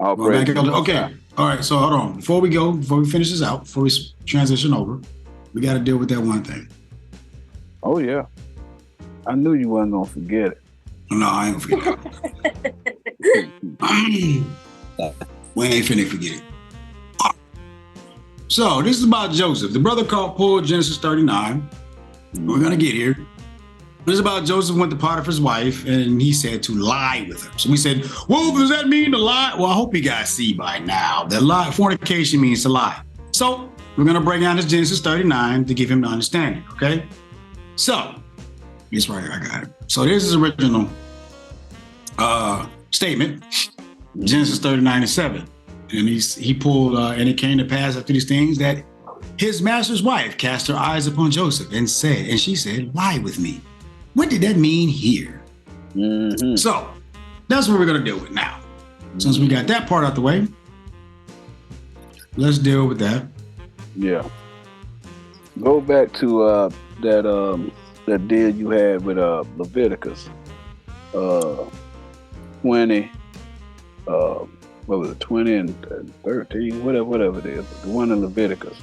Okay. All right. So hold on. Before we finish this out, before we transition over, we got to deal with that one thing. Oh, yeah. I knew you wasn't going to forget it. No, I ain't forget it. We ain't finna forget it. So this is about Joseph. The brother pulled Genesis 39. We're going to get here. This is about Joseph went to Potiphar's wife, and he said to lie with her. So we said, well, does that mean to lie? Well, I hope you guys see by now that fornication means to lie. So we're going to break down this Genesis 39 to give him the understanding, okay? So, it's right here, I got it. So this is original statement, Genesis 39:7. And he pulled, and it came to pass after these things that his master's wife cast her eyes upon Joseph and she said, lie with me. What did that mean here? Mm-hmm. So that's what we're going to deal with now. Since we got that part out the way, let's deal with that. Yeah. Go back to that deal you had with Leviticus 20. What was it? 20 and 13, whatever it is. The one in Leviticus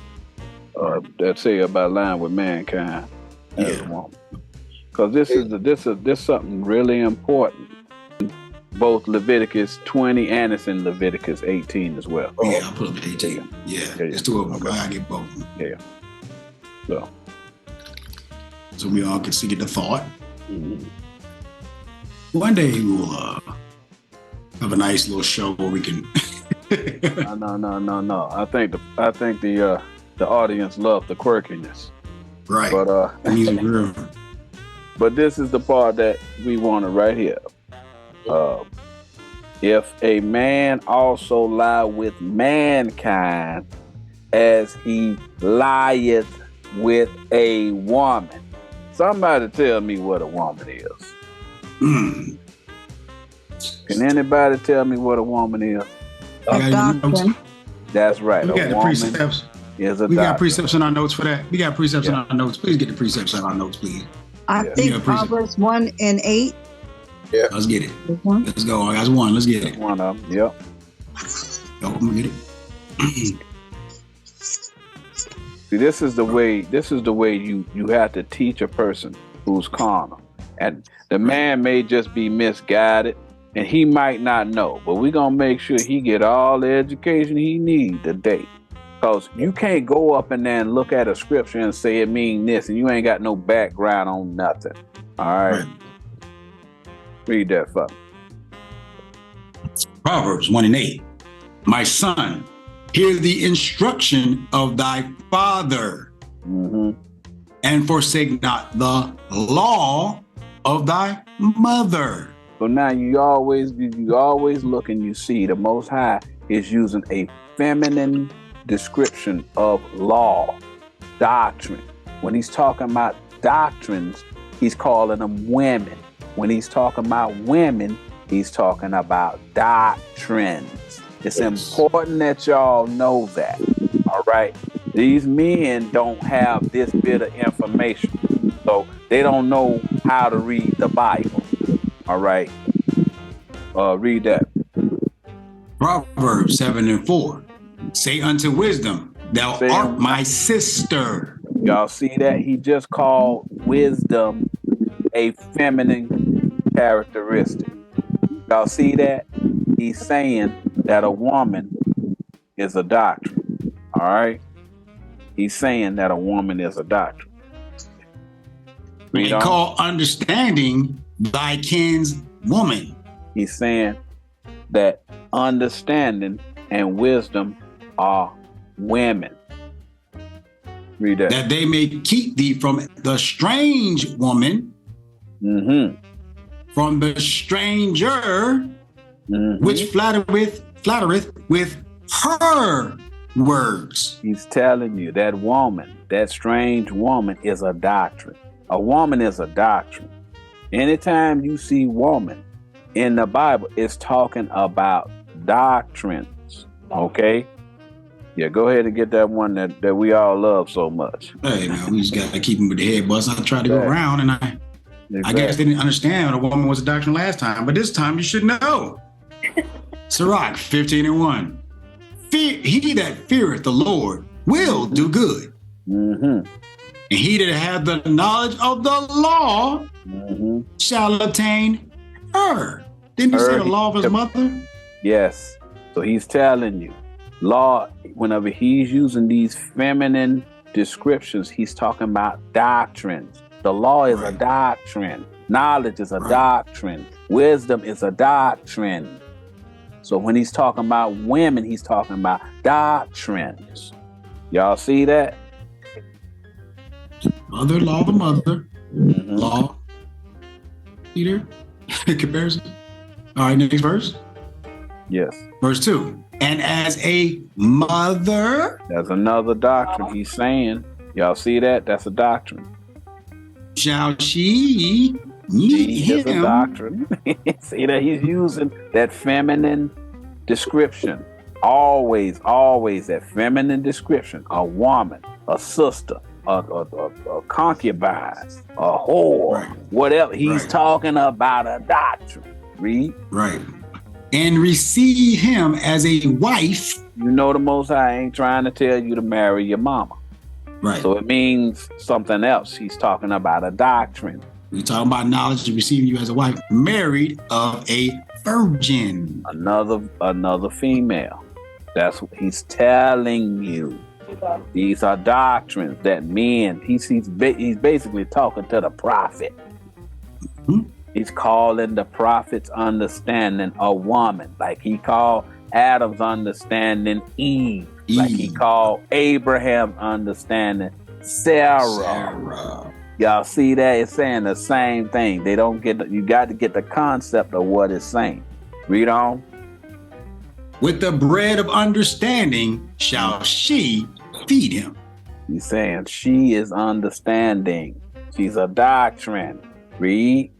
that say about lying with mankind as a woman. Because this something really important. Both Leviticus 20 and it's in Leviticus 18 as well. Yeah, I'll put up 18. Yeah, it's two of them. Okay. I get both. Yeah. So we all can see the thought. Mm-hmm. One day we'll have a nice little show where we can. No. I think the audience love the quirkiness. Right. But music real. But this is the part that we wanted right here. If a man also lie with mankind as he lieth with a woman. Somebody tell me what a woman is. Can anybody tell me what a woman is? A doctrine. That's right. We got the precepts. We got precepts in our notes for that. We got precepts in our notes. Please get the precepts in our notes, please. I think Proverbs 1:8. Yeah. Let's get it. Let's go. That's one. Let's get it. One of them. Yep. Go. I'm gonna get it. See, this is the way you have to teach a person who's carnal. And the man may just be misguided and he might not know, but we're going to make sure he get all the education he needs today. Because you can't go up in there and look at a scripture and say it mean this and you ain't got no background on nothing. All right. Read that for me. Proverbs 1:8. My son, hear the instruction of thy father, and forsake not the law of thy mother. So now you always look and you see the Most High is using a feminine description of law, doctrine. When he's talking about doctrines, he's calling them women. When he's talking about women, he's talking about doctrines. It's important that y'all know that, all right? These men don't have this bit of information, so they don't know how to read the Bible, all right? Read that. Proverbs 7:4. Say unto wisdom, thou art my sister. Y'all see that? He just called wisdom a feminine characteristic. Y'all see that? He's saying that a woman is a doctrine. All right? He's saying that a woman is a doctrine. They call understanding thy kin's woman. He's saying that understanding and wisdom are women. Read that. That they may keep thee from the strange woman, from the stranger, which flattereth with her words. He's telling you that woman, that strange woman, is a doctrine. A woman is a doctrine. Anytime you see woman, in the Bible, it's talking about doctrines. Okay? Yeah, go ahead and get that one that we all love so much. Hey, now we just got to keep him with the head bust. I tried to go around, and I guess they didn't understand what a woman was a doctrine last time, but this time you should know. Sirach 15:1. He that feareth the Lord will do good. Mm-hmm. And he that hath the knowledge of the law shall attain her. Didn't you say the law of his mother? Yes. So he's telling you, law, whenever he's using these feminine descriptions, he's talking about doctrines. The law is a doctrine. Knowledge is a doctrine. Wisdom is a doctrine. So when he's talking about women, he's talking about doctrines. Y'all see that? Mother, law of the mother. Law. Peter? Comparison. All right, next verse. Yes. Verse 2. And as a mother. That's another doctrine he's saying. Y'all see that? That's a doctrine. Shall she meet him. Is a doctrine. See that he's using that feminine description. Always that feminine description. A woman, a sister, a concubine, a whore, whatever. He's talking about a doctrine. Read. Right. And receive him as a wife. You know the Most High ain't trying to tell you to marry your mama. Right. So it means something else. He's talking about a doctrine. We're talking about knowledge of receiving you as a wife, married of a virgin. Another female. That's what he's telling you. These are doctrines that men, he's basically talking to the prophet. Mm-hmm. He's calling the prophet's understanding a woman, like he called Adam's understanding Eve. Like he called Abraham's understanding Sarah. Y'all see that? It's saying the same thing. You got to get the concept of what it's saying. Read on. With the bread of understanding shall she feed him. He's saying she is understanding. She's a doctrine. Read.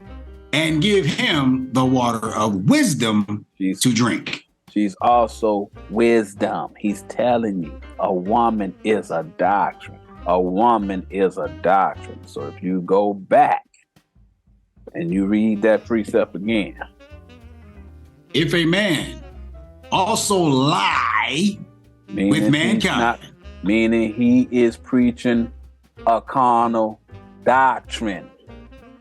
And give him the water of wisdom to drink. She's also wisdom. He's telling you a woman is a doctrine. A woman is a doctrine. So if you go back and you read that precept again. If a man also lie with mankind. Meaning he is preaching a carnal doctrine.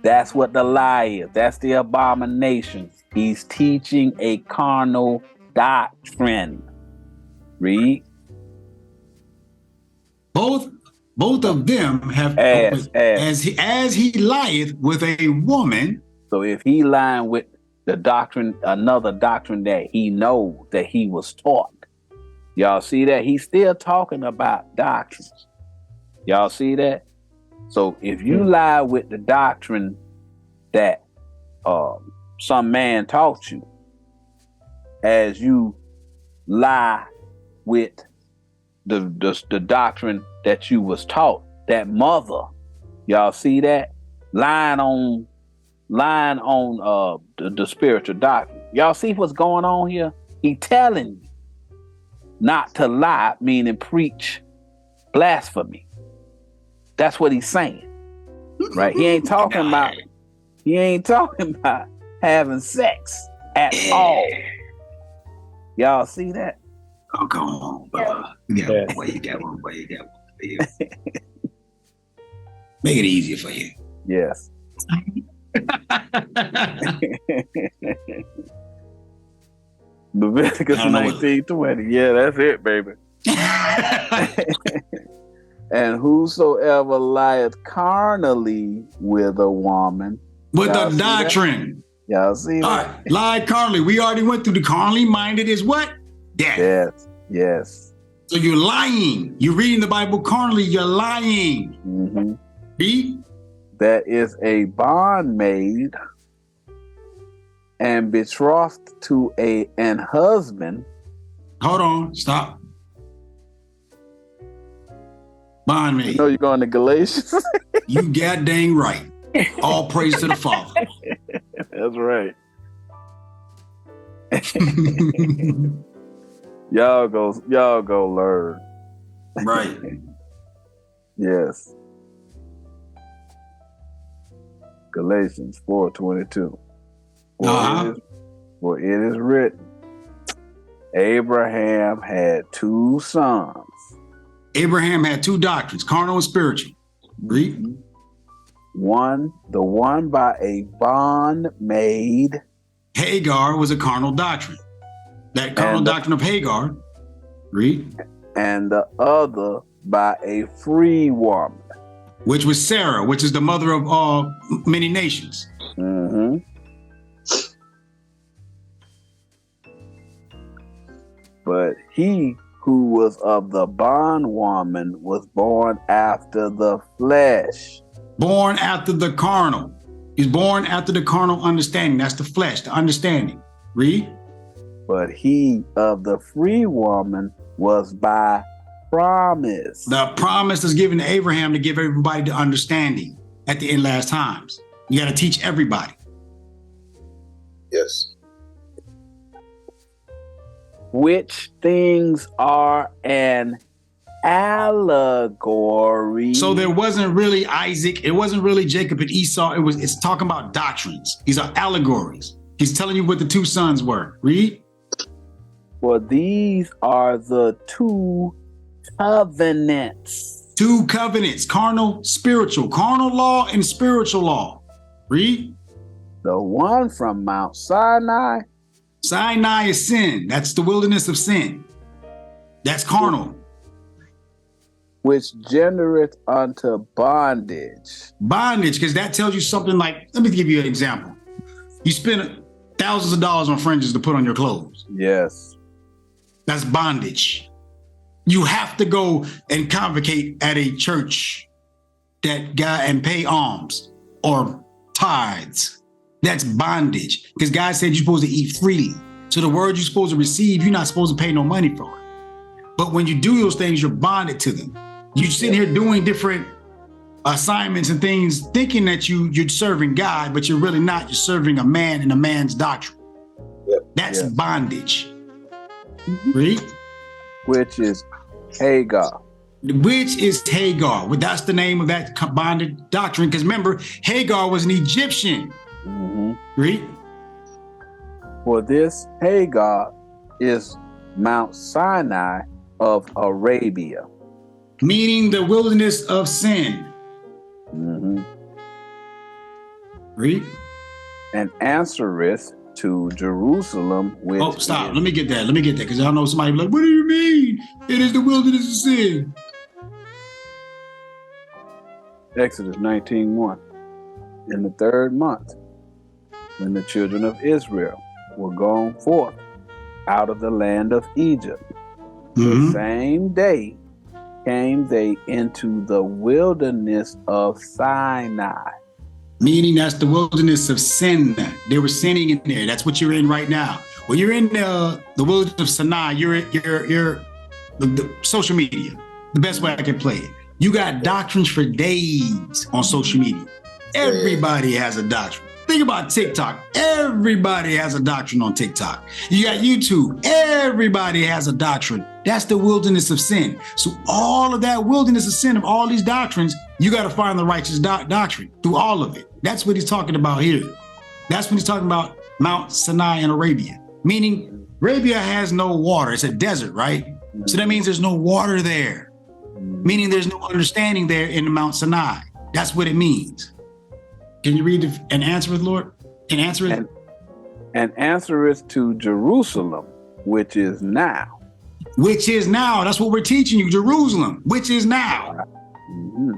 That's what the lie is. That's the abomination. He's teaching a carnal doctrine. Read. Both of them have as he lieth with a woman. So if he lying with the doctrine, another doctrine that he knows that he was taught. Y'all see that? He's still talking about doctrines. Y'all see that? So if you lie with the doctrine that some man taught you, as you lie with the doctrine that you was taught, that mother, y'all see that? Lying on the spiritual doctrine. Y'all see what's going on here? He telling you not to lie, meaning preach blasphemy. That's what he's saying. Right? He ain't talking about having sex at all. Y'all see that? Oh, come on, brother. You got one. Make it easier for you. Yes. Leviticus 19:20. Yeah, that's it, baby. And whosoever lieth carnally with a woman. With a doctrine. Y'all see that? All right, lie carnally. We already went through the carnally minded is what? Death. Yes. So you're lying. You're reading the Bible carnally. You're lying. Mm-hmm. Read. That is a bondmaid and betrothed to an husband. Hold on. Stop. Bondmaid. You know you're going to Galatians? You goddamn right. All praise to the Father. That's right. Y'all go learn. Right. Yes. Galatians 4:22. For it is written, Abraham had two sons. Abraham had two doctrines, carnal and spiritual. Read. The one by a bondmaid. Hagar was a carnal doctrine. That carnal doctrine of Hagar. Read. And the other by a free woman. Which was Sarah, which is the mother of many nations. Mm-hmm. But he who was of the bondwoman was born after the flesh. Born after the carnal. He's born after the carnal understanding. That's the flesh, the understanding. Read. But he of the free woman was by promise. The promise is given to Abraham to give everybody the understanding at the end last times. You got to teach everybody. Yes. Which things are an allegory. So there wasn't really Isaac. It wasn't really Jacob and Esau. It's talking about doctrines. These are allegories. He's telling you what the two sons were. Read. For these are the two covenants. Two covenants, carnal, spiritual, carnal law and spiritual law. Read. The one from Mount Sinai. Sinai is sin. That's the wilderness of sin. That's carnal. Which gendereth unto bondage. Bondage, because that tells you something like, let me give you an example. You spend thousands of dollars on fringes to put on your clothes. Yes. That's bondage. You have to go and convocate at a church and pay alms or tithes. That's bondage. Because God said you're supposed to eat freely. So the word you're supposed to receive, you're not supposed to pay no money for it. But when you do those things, you're bonded to them. You sit here doing different assignments and things, thinking that you're serving God, but you're really not. You're serving a man and a man's doctrine. Yep. That's bondage. Read. Which is Hagar. Which is Hagar. Well, that's the name of that bonded doctrine. Because remember, Hagar was an Egyptian. Mm-hmm. Read. For this Hagar is Mount Sinai of Arabia. Meaning the wilderness of sin. Mm-hmm. Read. And answereth to Jerusalem, which stop. Let me get that. Because I know somebody be like, what do you mean? It is the wilderness of sin. Exodus 19:1. In the third month, when the children of Israel were gone forth out of the land of Egypt, the same day came they into the wilderness of Sinai. Meaning that's the wilderness of sin. They were sinning in there. That's what you're in right now. When you're in the wilderness of Sinai, you're the social media. The best way I can play it. You got doctrines for days on social media. Everybody has a doctrine. Think about TikTok. Everybody has a doctrine on TikTok. You got YouTube. Everybody has a doctrine. That's the wilderness of sin. So all of that wilderness of sin of all these doctrines, you got to find the righteous doctrine through all of it. That's what he's talking about here. That's when he's talking about Mount Sinai in Arabia. Meaning Arabia has no water. It's a desert, right? So that means there's no water there. Meaning there's no understanding there in the Mount Sinai. That's what it means. Can you read and answereth, Lord? And answereth? And answereth to Jerusalem, which is now. Which is now. That's what we're teaching you. Jerusalem, which is now. Mm-hmm.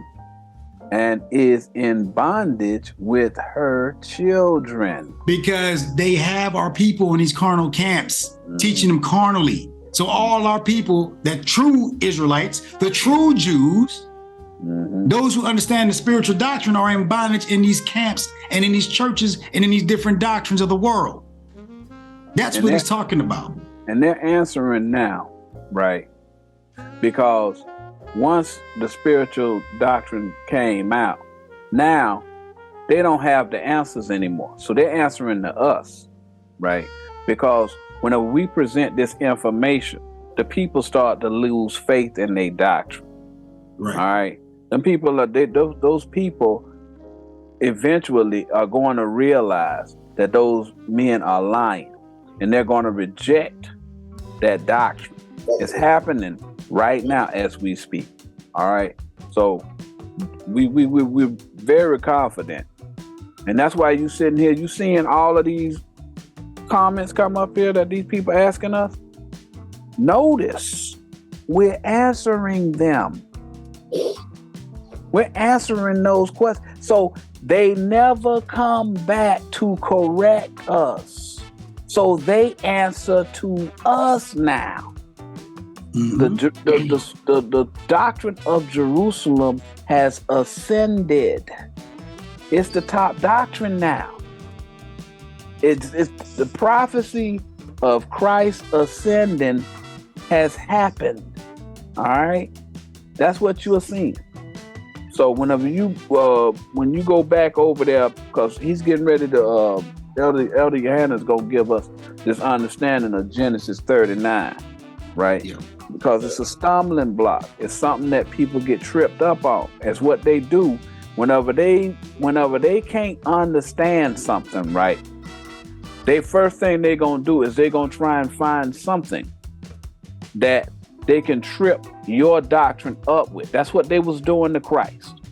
And is in bondage with her children. Because they have our people in these carnal camps, teaching them carnally. So all our people, the true Israelites, the true Jews, those who understand the spiritual doctrine are in bondage in these camps and in these churches and in these different doctrines of the world. That's what he's talking about. And they're answering now, right? Because once the spiritual doctrine came out, now they don't have the answers anymore. So they're answering to us, right? Because whenever we present this information, the people start to lose faith in their doctrine. Right. All right. Them people those people eventually are going to realize that those men are lying, and they're going to reject that doctrine. It's happening right now as we speak. All right. So we're very confident. And that's why you sitting here, you seeing all of these comments come up here that these people asking us. Notice we're answering them. We're answering those questions. So they never come back to correct us. So they answer to us now. The doctrine of Jerusalem has ascended. It's the top doctrine now. It's the prophecy of Christ ascending has happened. All right, that's what you are seeing. So whenever you when you go back over there, because he's getting ready to Elder Yohanna's gonna give us this understanding of Genesis 39, right? Yeah. Because it's a stumbling block. It's something that people get tripped up on. It's what they do whenever they can't understand something, right? They first thing they're gonna do is they're gonna try and find something that they can trip your doctrine up with. That's what they was doing to Christ.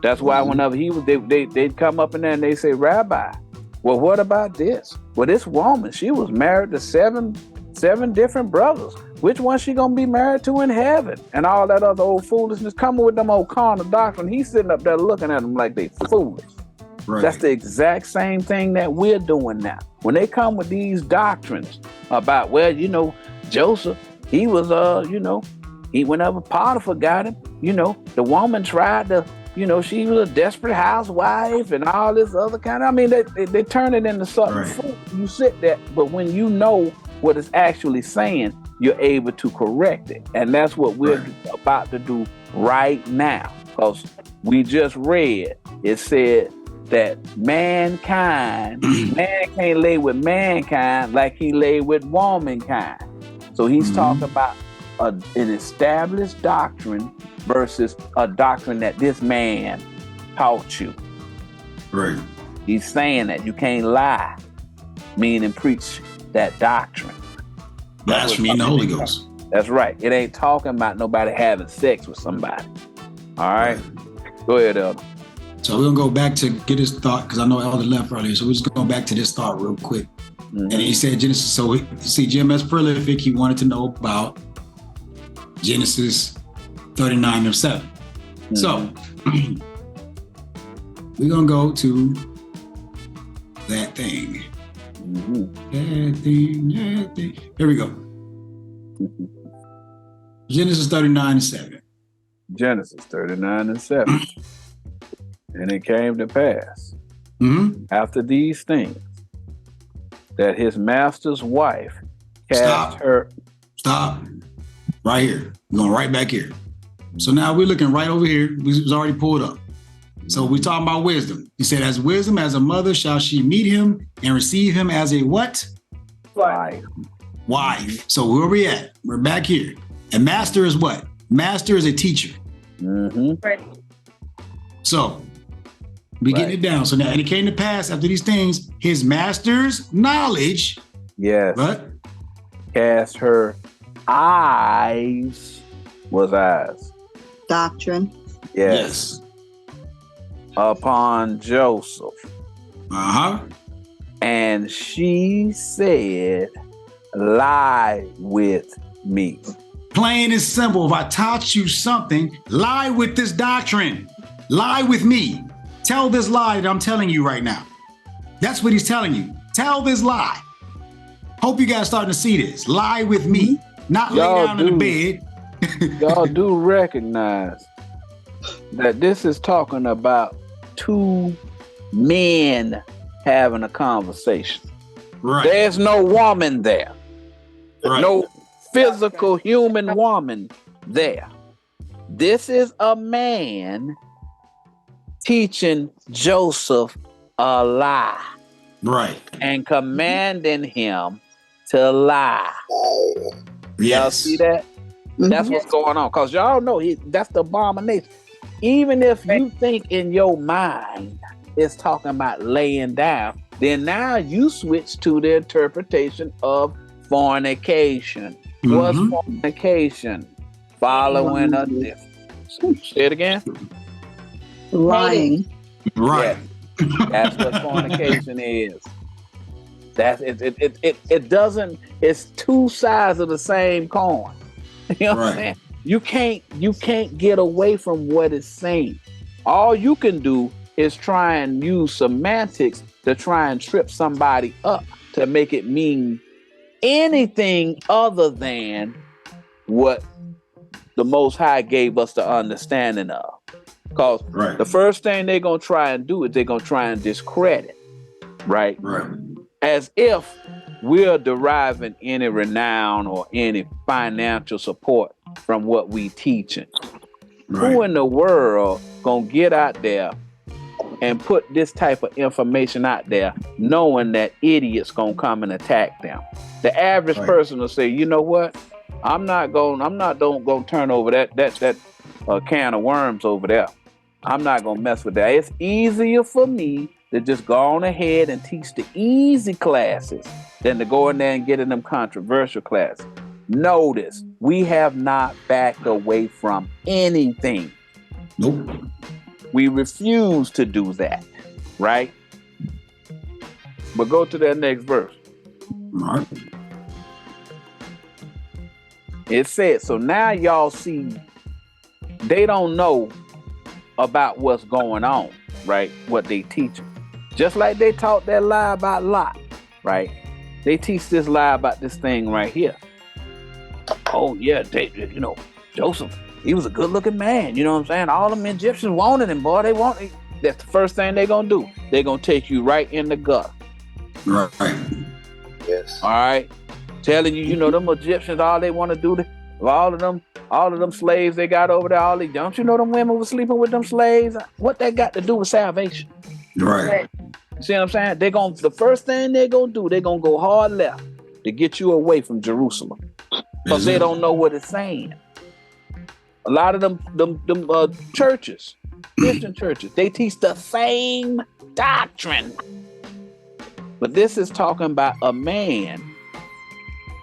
That's why whenever they'd come up in there and they say, Rabbi, well, what about this? Well, this woman, she was married to seven different brothers. Which one she gonna be married to in heaven? And all that other old foolishness coming with them old carnal doctrine. He's sitting up there looking at them like they foolish. Right. That's the exact same thing that we're doing now. When they come with these doctrines about, well, you know, Joseph, he was, he whenever Potiphar got him, the woman tried to, she was a desperate housewife and all this other kind of, they turn it into something. Right. You sit there, but when you know what it's actually saying, you're able to correct it. And that's what we're about to do right now. Because we just read, it said that man can't lay with mankind like he lay with womankind. So he's talking about an established doctrine versus a doctrine that this man taught you. Right. He's saying that you can't lie, meaning preach that doctrine. Blasphemy in the Holy Ghost. That's right. It ain't talking about nobody having sex with somebody. All right. Go ahead, Elder. So we're going to go back to get his thought, because I know Elder left earlier. So we're just going back to this thought real quick. And he said Genesis. So see, Jim S. Prolific, he wanted to know about Genesis 39 and 7. So we're going to go to that thing. That thing. Here we go. Genesis 39 and 7. Genesis 39 and 7. And it came to pass after these things that his master's wife cast her. Stop. Right here. We're going right back here. So now we're looking right over here. We was already pulled up. So we're talking about wisdom. He said, as wisdom as a mother shall she meet him and receive him as a what? Wife. So where are we at? We're back here. And master is what? Master is a teacher. Right. So we getting it down. So now, and it came to pass after these things, his master's knowledge. Yes. What? Cast her eyes. Was eyes. Doctrine. Yes. Upon Joseph. And she said, lie with me. Plain and simple. If I taught you something, lie with this doctrine. Lie with me. Tell this lie that I'm telling you right now. That's what he's telling you. Tell this lie. Hope you guys starting to see this. Lie with me. Not lay down in the bed. Y'all do recognize that this is talking about two men having a conversation. Right. There's no woman there. Right. No physical human woman there. This is a man teaching Joseph a lie. Right. And commanding him to lie. Yes. Y'all see that? That's what's going on. Because y'all know that's the abomination. Even if you think in your mind it's talking about laying down, then now you switch to the interpretation of fornication. What's fornication? Following a different. Say it again. Lying. Right. Yeah. That's what fornication is. That's it doesn't, it's two sides of the same coin. You know what I'm saying? You can't get away from what it's saying. All you can do is try and use semantics to try and trip somebody up to make it mean anything other than what the Most High gave us the understanding of. Because the first thing they're going to try and do is they're going to try and discredit, right? As if we're deriving any renown or any financial support from what we teaching. Who in the world going to get out there and put this type of information out there knowing that idiots going to come and attack them? The average person will say, you know what? I'm not going to turn over that can of worms over there. I'm not going to mess with that. It's easier for me to just go on ahead and teach the easy classes than to go in there and get in them controversial classes. Notice, we have not backed away from anything. Nope. We refuse to do that, right? But go to that next verse. Right. It says, so now y'all see, they don't know about what's going on, right? What they teaching. Just like they taught that lie about Lot, right? They teach this lie about this thing right here. Oh yeah, Joseph, he was a good-looking man. You know what I'm saying? All them Egyptians wanted him, boy. That's the first thing they're gonna do. They're gonna take you right in the gut. Right. Yes. All right. Telling you, them Egyptians, all they want to do, all of them slaves they got over there, don't you know them women were sleeping with them slaves? What that got to do with salvation? Right. See what I'm saying? The first thing they're gonna do, they're gonna go hard left to get you away from Jerusalem. Because they don't know what it's saying. A lot of them churches, Christian churches, they teach the same doctrine. But this is talking about a man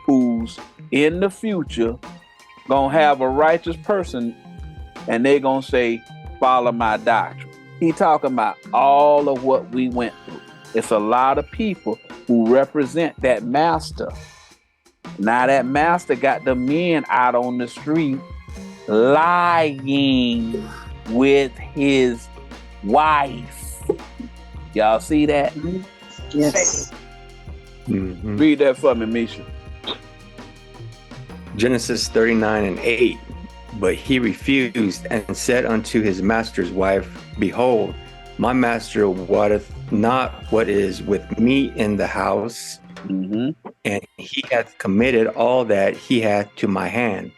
who's in the future gonna have a righteous person and they gonna say, follow my doctrine. He talking about all of what we went through. It's a lot of people who represent that master. Now that master got the men out on the street lying with his wife. Y'all see that? Yes. Mm-hmm. Read that for me, Misha. Genesis 39:8. But he refused and said unto his master's wife, Behold, my master wotteth not what is with me in the house, and he hath committed all that he hath to my hand.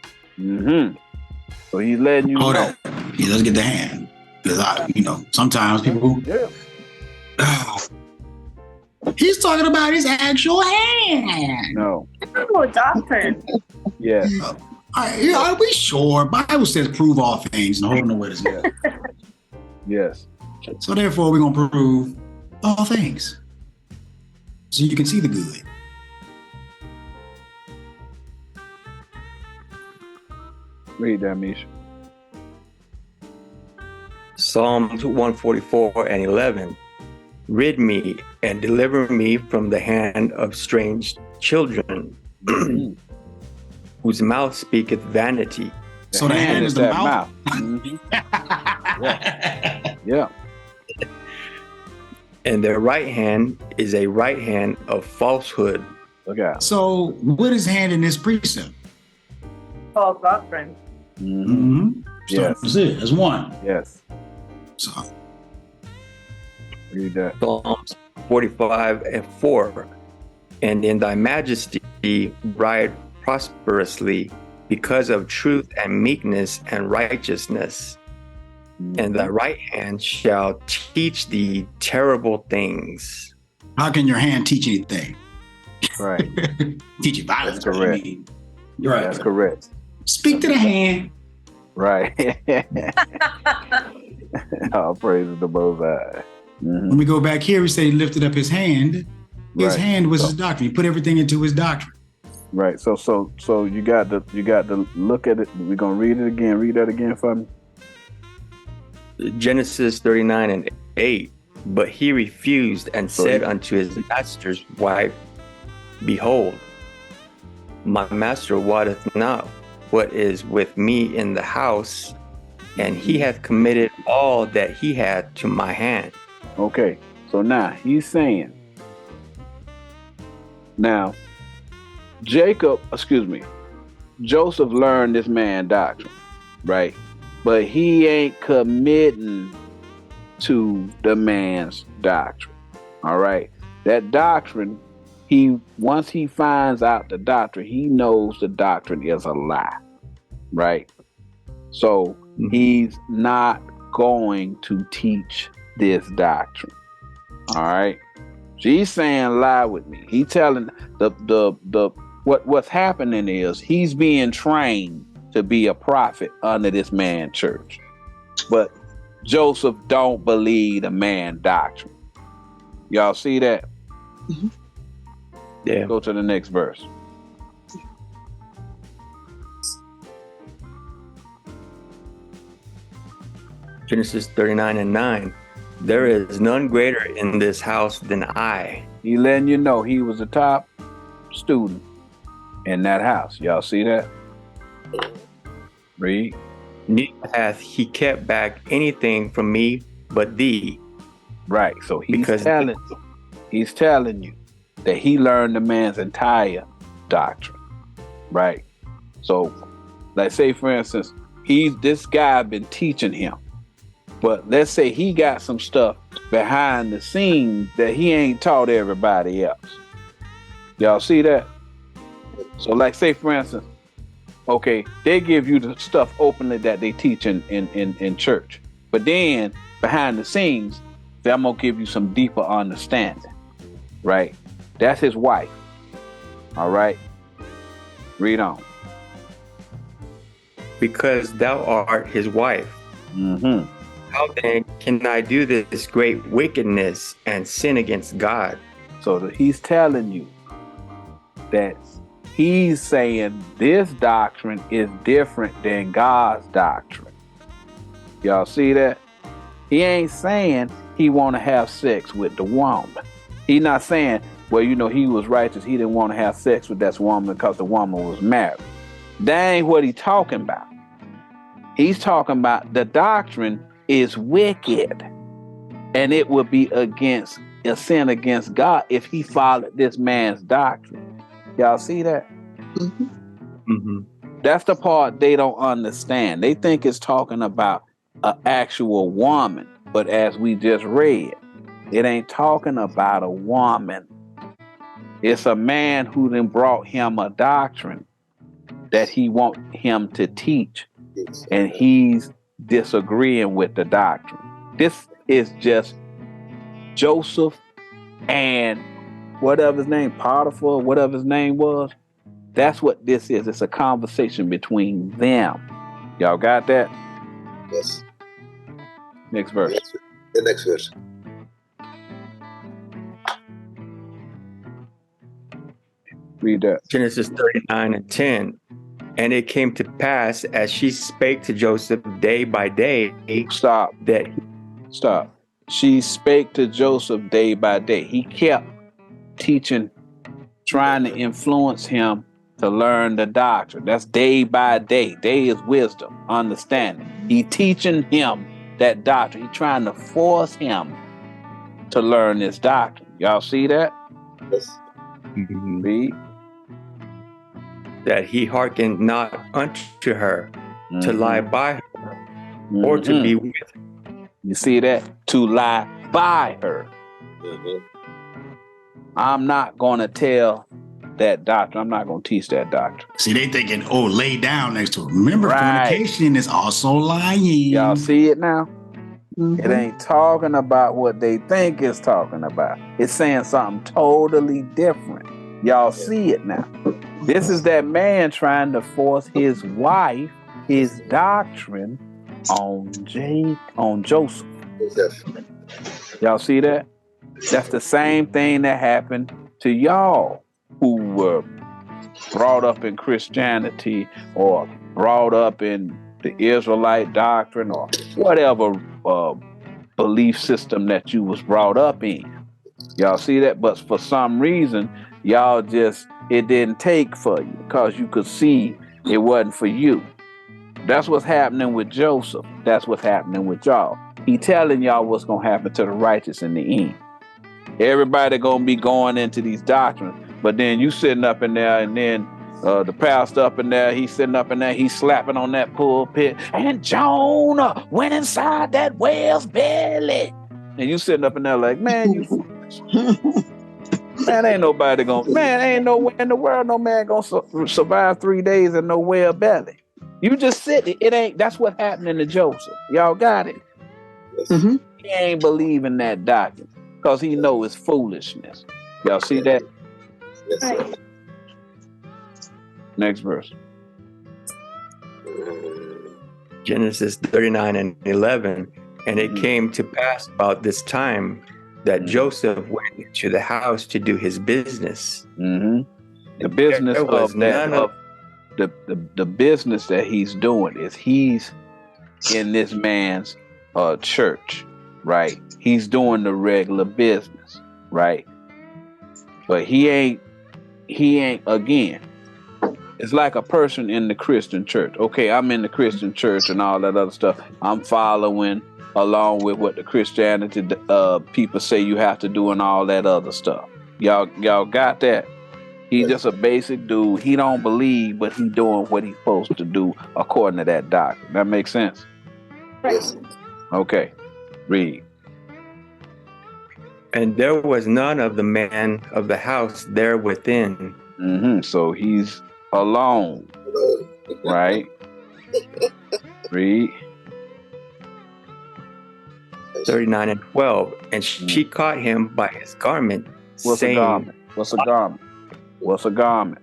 So he's letting you know. That. Yeah, let's get the hand. Because sometimes people he's talking about his actual hand. No. Oh, doctrine. Yeah. Are we sure? Bible says prove all things and hold no witness. Yes. So therefore we're gonna prove all things. So you can see the good. Read that, Misha. Psalm 144:11. Rid me and deliver me from the hand of strange children, whose mouth speaketh vanity. So the hand is the mouth. Yeah. And their right hand is a right hand of falsehood. Look out. So what is hand in this precept? False doctrine. Yes. That's it. That's one. Yes. So read that. Psalms 45:4. And in thy majesty ride prosperously because of truth and meekness and righteousness. And thy right hand shall teach thee terrible things. how can your hand teach anything? Right. Teach you violence. That's correct. You're right. That's correct. Speak to the hand. Right. All praise the Most High. Mm-hmm. When we go back here, we say he lifted up his hand. His hand was his doctrine. He put everything into his doctrine. Right. So you got to look at it. We're gonna read it again. Read that again for me. Genesis 39:8. But he refused and said unto his master's wife, Behold, my master wotteth not what is with me in the house, and he hath committed all that he had to my hand. Okay, so now he's saying, now Joseph learned this man doctrine, right? But he ain't committing to the man's doctrine. All right. That doctrine, once he finds out the doctrine, he knows the doctrine is a lie. Right. So he's not going to teach this doctrine. All right. She's saying lie with me. He telling what's happening is he's being trained to be a prophet under this man church. But Joseph don't believe the man doctrine. Y'all see that? Mm-hmm. Yeah. Go to the next verse. Genesis 39:9. There is none greater in this house than I. He letting you know he was the top student in that house. Y'all see that? Read. Neither hath he kept back anything from me but thee. Right. So he's telling you that he learned the man's entire doctrine. Right. So, like, say for instance, this guy been teaching him, but let's say he got some stuff behind the scenes that he ain't taught everybody else. Y'all see that? So, like, say for instance, okay, they give you the stuff openly that they teach in church. But then behind the scenes, I'm going to give you some deeper understanding. Right? That's his wife. All right? Read on. Because thou art his wife. Mm-hmm. How then can I do this great wickedness and sin against God? So he's telling you that he's saying this doctrine is different than God's doctrine. Y'all see that? He ain't saying he want to have sex with the woman. He's not saying, well, he was righteous. He didn't want to have sex with that woman because the woman was married. That ain't what he's talking about. He's talking about the doctrine is wicked, and it would be against a sin against God if he followed this man's doctrine. Y'all see that? Mm-hmm. Mm-hmm. That's the part they don't understand. They think it's talking about an actual woman, but as we just read, it ain't talking about a woman. It's a man who then brought him a doctrine that he want him to teach, and he's disagreeing with the doctrine. This is just Joseph and whatever his name, Potiphar, whatever his name was. That's what this is. It's a conversation between them. Y'all got that? Yes. Next verse. The next verse. Read that. Genesis 39:10. And it came to pass as she spake to Joseph day by day. Stop. She spake to Joseph day by day. He kept teaching, trying to influence him to learn the doctrine. That's day by day. Day is wisdom, understanding. He teaching him that doctrine. He trying to force him to learn this doctrine. Y'all see that? Yes. Mm-hmm. Read. That he hearkened not unto her to lie by her or to be with her. You see that? To lie by her. Mm-hmm. I'm not going to tell that doctrine. I'm not going to teach that doctrine. See, they thinking, lay down next to her. Remember, fornication is also lying. Y'all see it now? Mm-hmm. It ain't talking about what they think it's talking about. It's saying something totally different. Y'all see it now. This is that man trying to force his wife, his doctrine on Joseph. Joseph. Y'all see that? That's the same thing that happened to y'all who were brought up in Christianity or brought up in the Israelite doctrine or whatever belief system that you was brought up in. Y'all see that? But for some reason, y'all just, it didn't take for you because you could see it wasn't for you. That's what's happening with Joseph. That's what's happening with y'all. He telling y'all what's going to happen to the righteous in the end. Everybody going to be going into these doctrines, but then you sitting up in there and then the pastor up in there, he's sitting up in there, he's slapping on that pulpit, and Jonah went inside that whale's belly. And you sitting up in there like, man, you foolish. Man, ain't nobody gonna, man, ain't nowhere in the world no man gonna survive 3 days in no whale belly. You just sit it. It ain't, that's what happening to Joseph. Y'all got it? Mm-hmm. He ain't believing that doctrine because he know it's foolishness. Y'all see that? Yes, sir. Next verse. Genesis 39 and 11. And it came to pass about this time that Joseph went into the house to do his business. Mm-hmm. The business of that, the business that he's doing is he's in this man's church, right? He's doing the regular business, right? But he ain't again. It's like a person in the Christian church. Okay, I'm in the Christian church and all that other stuff. I'm following along with what the Christianity people say you have to do and all that other stuff. Y'all got that? He's just a basic dude. He don't believe, but he doing what he's supposed to do according to that doctrine. That makes sense? Yes. Okay, read. And there was none of the man of the house there within. Mm-hmm. So he's alone, right? Read. 39 and 12. And she caught him by his garment, What's saying, a garment? What's a garment? What's a garment?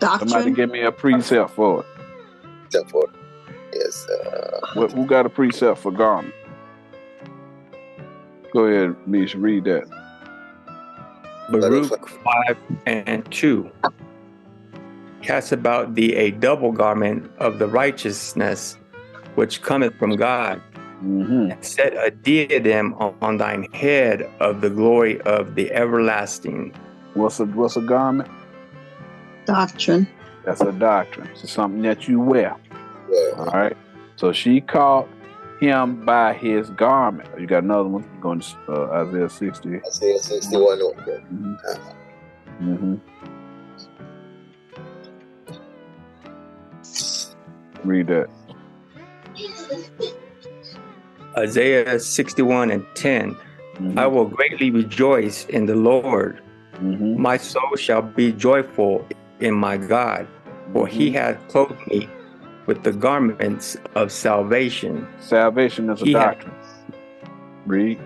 Doctrine. Somebody give me a precept for it. Except for, yes. Who got a precept for garment? Go ahead, Misha, read that. Baruch 5 and 2. Cast about thee a double garment of the righteousness which cometh from God, Mm-hmm. and set a diadem on thine head of the glory of the everlasting. What's a garment? Doctrine. That's a doctrine. It's something that you wear. Yeah. All right. So she caught him by his garment. You got another one going to Isaiah 60. Isaiah 61. Okay. Mm-hmm. Mm-hmm. Read that. Isaiah 61 and 10. Mm-hmm. I will greatly rejoice in the Lord. Mm-hmm. My soul shall be joyful in my God, for he hath clothed me with the garments of salvation. Salvation is a doctrine. Read.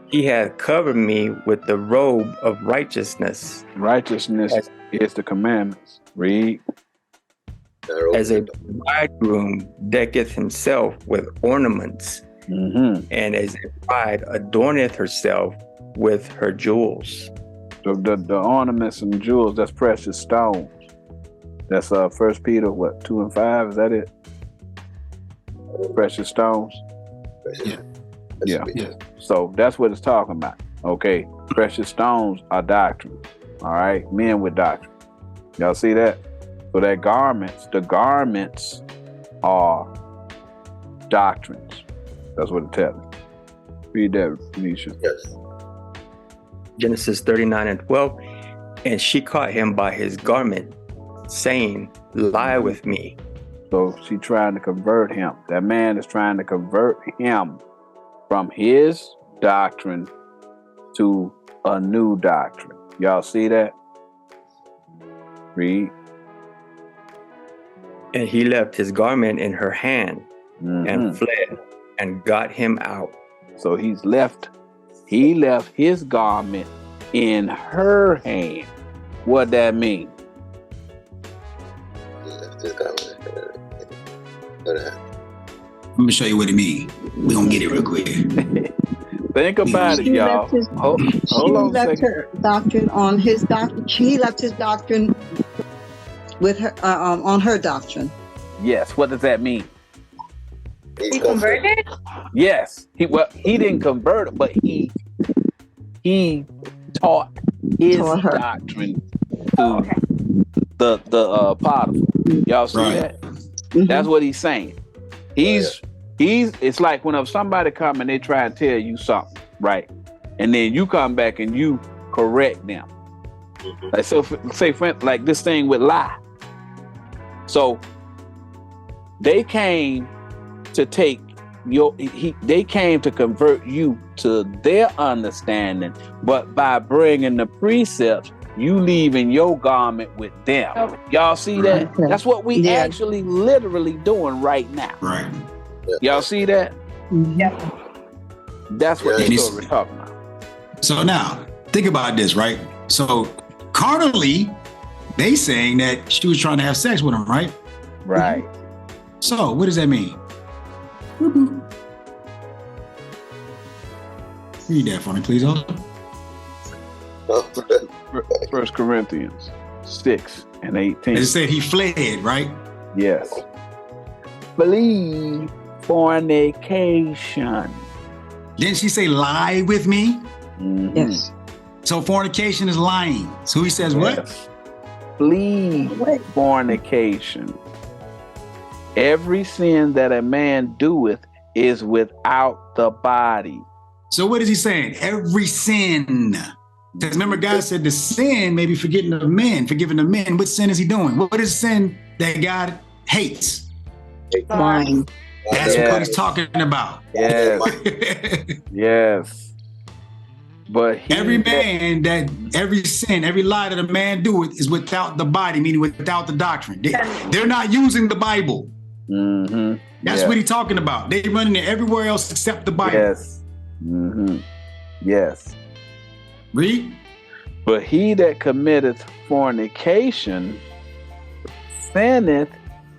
He hath covered me with the robe of righteousness. Righteousness is the commandments. Read. As a bridegroom decketh himself with ornaments, Mm-hmm. and as a bride adorneth herself with her jewels. The ornaments and jewels, that's precious stones. That's 1 Peter 2 and 5, is that it? Precious stones. Yeah. So that's what it's talking about. Okay, precious stones are doctrine. All right, men with doctrine. Y'all see that? So that the garments are doctrines. That's what it tells me. Read that, Nisha. Yes. Genesis 39 and 12. And she caught him by his garment, saying, lie with me. So she trying to convert him. That man is trying to convert him from his doctrine to a new doctrine. Y'all see that? Read. And he left his garment in her hand, Mm-hmm. and fled and got him out. So he left his garment in her hand What that mean? He left his garment. But, Let me show you what it means. We're going to get it real quick. Think about it, She y'all. left his, Hold she on a left second. her doctrine on his doctrine. He left his doctrine with her on her doctrine. Yes. What does that mean? He converted? Yes. He didn't convert, but he taught his Taught her. doctrine to Okay. the Potiphar. Y'all see Right. that? Mhm. That's what he's saying. He's it's like when somebody come and they try and tell you something, right? And then you come back and you correct them. Like so say like this thing with lie. So they came to take they came to convert you to their understanding, but by bringing the precepts, you leaving your garment with them. Okay. Y'all see that? Okay. That's what we Yeah. actually literally doing right now. Right. Y'all see that? Mhm. Yeah. That's what Yeah. this story talking about. So now, think about this, right? So carnally, they saying that she was trying to have sex with him, right? Right. So what does that mean? Read that for me, please. Oh. First Corinthians 6 and 18. It said he fled, right? Yes. Flee fornication. Didn't she say lie with me? Mhm. Yes. So fornication is lying. So he says what? Yes. Flee fornication. Every sin that a man doeth is without the body. So what is he saying? Every sin. Because remember, God said the sin may be forgiving the men. What sin is he doing? What is sin that God hates? Lying. That's Yeah. what he's talking about. Yes. Yes. But Every sin, every lie that a man doeth is without the body, meaning without the doctrine. They're not using the Bible. Mm-hmm. That's what he's talking about. They running it everywhere else except the Bible. Yes. Mm-hmm. Yes. Read. But he that committeth fornication sinneth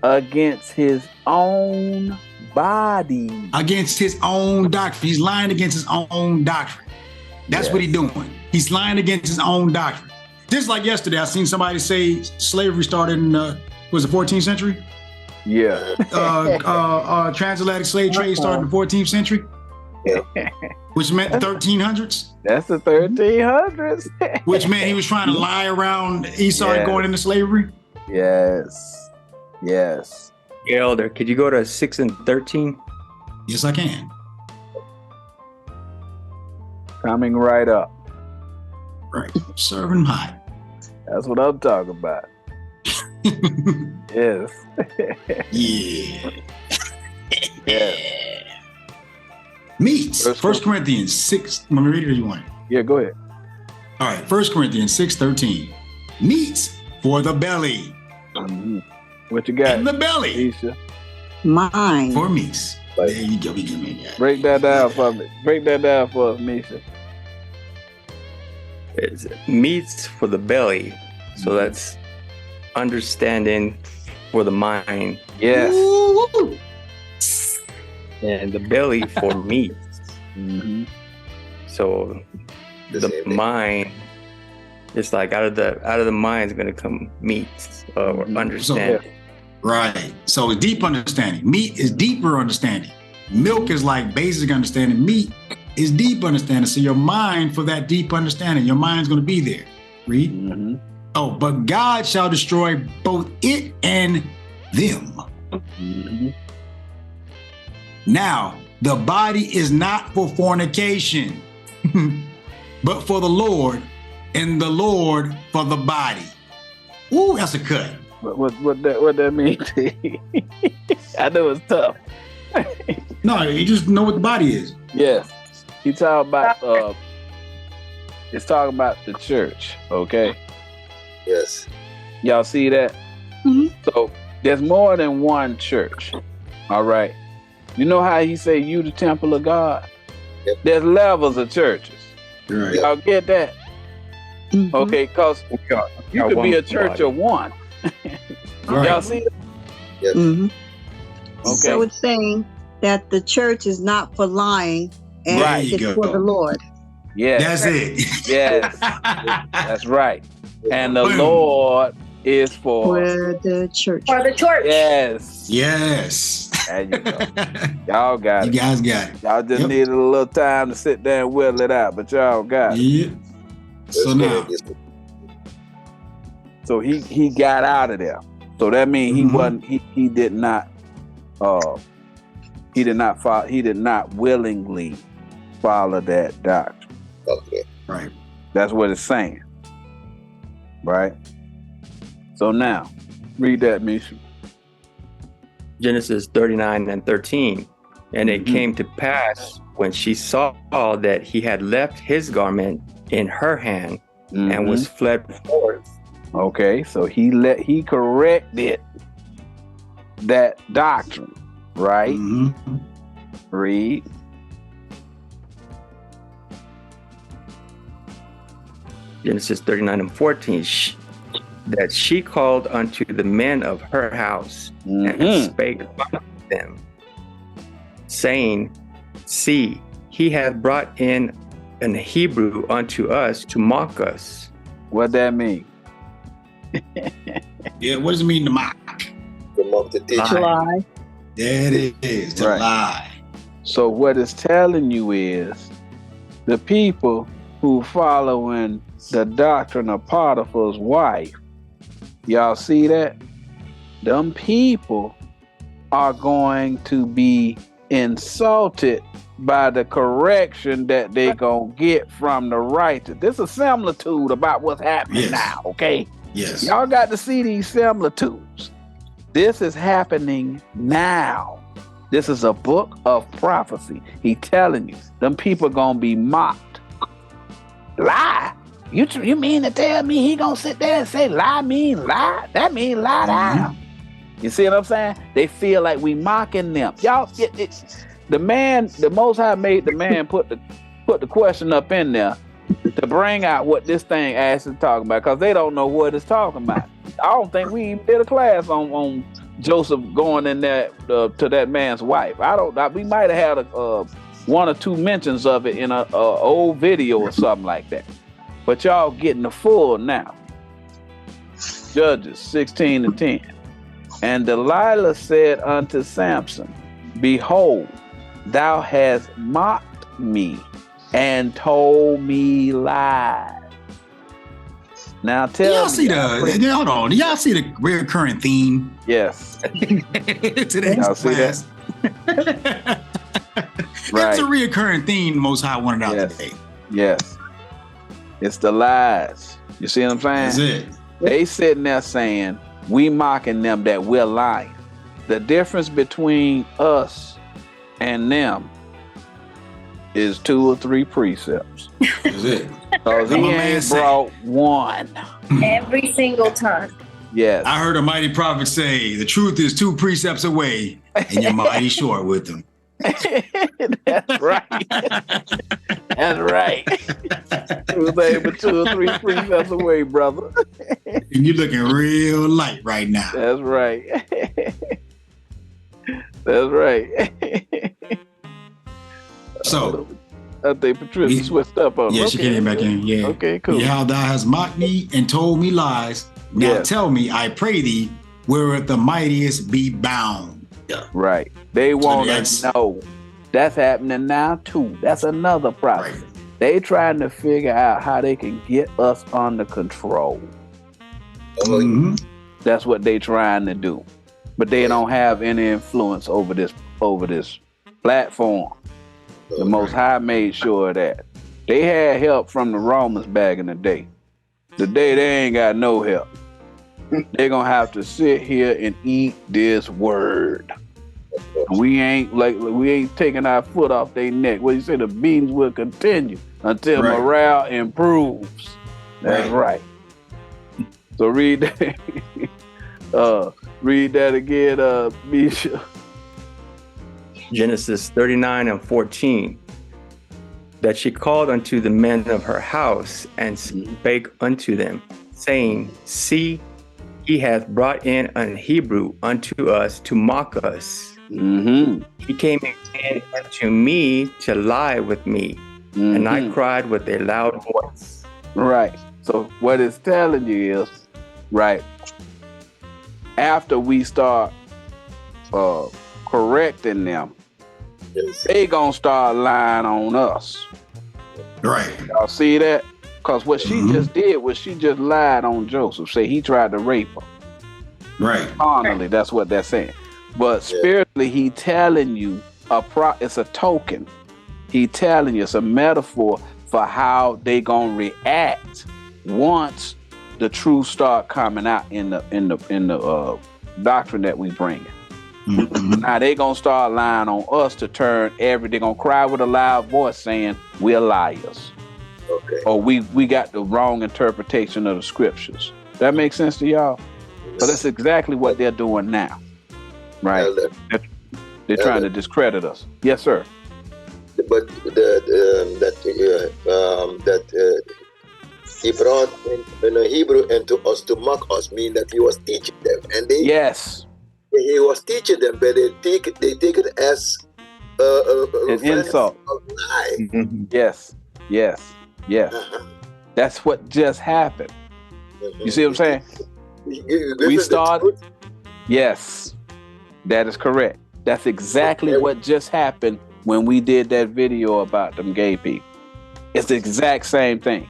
against his own body. Against his own doctrine. He's lying against his own doctrine. That's what he's doing. He's lying against his own doctrine. Just like yesterday, I seen somebody say slavery started in was the 14th century. Yeah. Transatlantic slave trade started in the 14th century, which meant the 1300s. That's the 1300s. Which meant he was trying to lie around Esau Yes. going into slavery. Yes. Yes. Elder, could you go to 6 and 13? Yes, I can. Coming right up. Right. Serving him hot. That's what I'm talking about. Yes. Yeah. Yes. Meats. First 1 Corinthians 6. Want me to read it or you want it? Yeah, go ahead. All right. 1 Corinthians 6:13. Meats for the belly. Mhm. What you got, In the belly. Isha? Mine. For meats. There you go. We can make that. Break that down for me. Break that down for us, Misha. It's meats for the belly. So that's understanding for the mind, Yes. Ooh. and the belly for meat. Mm-hmm. So The the same thing. mind, it's like out of the mind is going to come meat or Mhm. understanding. Right. So it's deep understanding. Meat is deeper understanding. Milk is like basic understanding. Meat is deep understanding. So your mind for that deep understanding, your mind's going to be there. Read. Mm-hmm. Oh, but God shall destroy both it and them. Mm-hmm. Now, the body is not for fornication, but for the Lord, and the Lord for the body. Ooh, that's a cut. What that mean to you? I know it's tough. No, you just know what the body is. Yes. He talking about it's talking about the church, okay? Yes. Y'all see that? Mhm. So there's more than one church. All right. You know how he say you the temple of God? Yep. There's levels of churches. Right. Y'all get that? Mhm. Okay, because you could be a church of one. Right. Y'all see it? Mhm. Okay. So it's saying that the church is not for lying and There you it's go. for the Lord. Yes. That's it. Yes. That's right. And the Boom. Lord is for. For the church. For the church. Yes. Yes. There you go. Y'all got You it. guys got it. Y'all just Yep. needed a little time to sit there and whittle it out, but y'all got it. Yeah. So now, So he got out of there. So that means he Mhm. wasn't. He did not. He did not follow. He did not willingly follow that doctrine. Okay. right. That's what it's saying. Right. So now, read that, Misha. Genesis 39 and 13. And it Mhm. came to pass when she saw that he had left his garment in her hand and was fled forth. Okay, so he corrected that doctrine, right? Mhm. Read. Genesis 39 and 14. That she called unto the men of her house and Mhm. spake unto them, saying, See, he hath brought in an Hebrew unto us to mock us. What that mean? Yeah, what does it mean to mock? To mock the teacher. To lie. There it is, to Right. lie. So what it's telling you is the people who following the doctrine of Potiphar's wife, y'all see that? Them people are going to be insulted by the correction that they gonna get from the righteous. This is a similitude about what's happening Yes. now, okay? Yes. Y'all got to see these similitudes. This is happening now. This is a book of prophecy. He telling you, them people gonna be mocked. Lie? You mean to tell me he gonna sit there and say lie mean lie? That mean lie down. You see what I'm saying? They feel like we mocking them. Y'all, the Most High made the man put the question up in there to bring out what this thing actually talking about, because they don't know what it's talking about. I don't think we even did a class on Joseph going in there to that man's wife. We might have had one or two mentions of it in a old video or something like that. But y'all getting the full now. Judges 16 and 10. And Delilah said unto Samson, Behold, thou hast mocked me and told me lies. Now tell Y'all me. see hold on. Do y'all see the recurring theme Yes. today's Y'all see class? Right. It's a reoccurring theme the Most High wanted out Yes. today. Yes. It's the lies. You see what I'm saying? That's it. They sitting there saying, we mocking them that we're lying. The difference between us and them is 2 or 3 precepts. That's it. Because he I'm a man ain't say. brought one. Every single time. Yes. I heard a mighty prophet say, the truth is 2 precepts away, and you're mighty short with them. That's right. That's right. Truth ain't but 2 or 3 precepts away, brother. And you're looking real light right now. That's right. That's right. So, I think Patricia switched up on yeah, she came back in. Yeah. Okay, cool. How thou hast mocked me and told me lies. Now Yes. tell me, I pray thee, whereof the mightiest be bound. Right. They want that's- to know. That's happening now too. That's another problem. Right. They trying to figure out how they can get us under control. Mhm. That's what they trying to do. But they don't have any influence over this platform. The Most High made sure of that. They had help from the Romans back in the day. Today they ain't got no help. They're gonna have to sit here and eat this word. We ain't taking our foot off their neck. What you say? The beatings will continue until Right. morale improves. That's right. So read that. Read that again, Misha. Genesis 39 and 14. that she called unto the men of her house and spake unto them, saying, See, he hath brought in an Hebrew unto us to mock us. He came in unto me to lie with me, and I cried with a loud voice. Right. So what it's telling you is, right, after we start correcting them, they gonna start lying on us. Right. Y'all see that? Because what she just did was she just lied on Joseph. Say he tried to rape her. Right. Carnally, that's what they're saying. But spiritually, he telling you it's a token. He telling you it's a metaphor for how they gonna react once the truth start coming out in the doctrine that we bring. Now they gonna start lying on us to turn they gonna cry with a loud voice saying we're liars. Okay. Or we got the wrong interpretation of the scriptures. That makes sense to y'all? So that's exactly what they're doing now. Right? They're trying to discredit us. Yes, sir. But he brought in a Hebrew into us to mock us, mean that he was teaching them, and he was teaching them, but they take it as an insult. Yes. That's what just happened. You see what I'm saying? We started. Yes, that is correct. That's exactly what just happened when we did that video about them gay people. It's the exact same thing.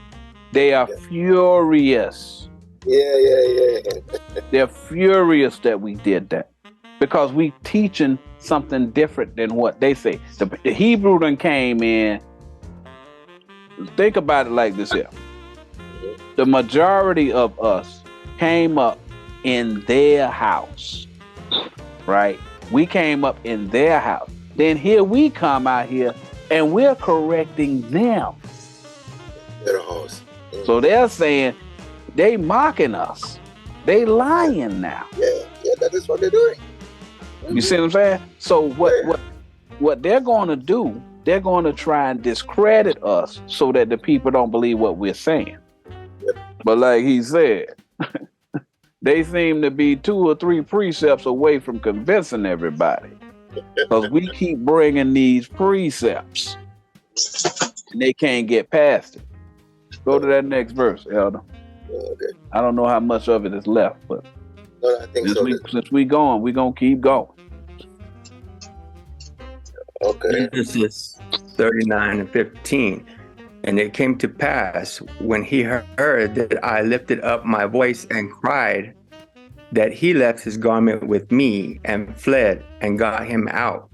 They are furious. Yeah. They're furious that we did that because we teaching something different than what they say. The Hebrew done came in. Think about it like this here. The majority of us came up in their house, right? We came up in their house. Then here we come out here and we're correcting them. Their house. So they're saying they mocking us. They lying now. Yeah, that is what they're doing. You see what I'm saying? So what they're going to do, they're going to try and discredit us so that the people don't believe what we're saying. But like he said, they seem to be 2 or 3 precepts away from convincing everybody. Because we keep bringing these precepts and they can't get past it. Go to that next verse, Elder. Okay. I don't know how much of it is left, but No, I think since we going, we're going to keep going. Okay. Genesis 39 and 15. And it came to pass when he heard that I lifted up my voice and cried, that he left his garment with me and fled and got him out.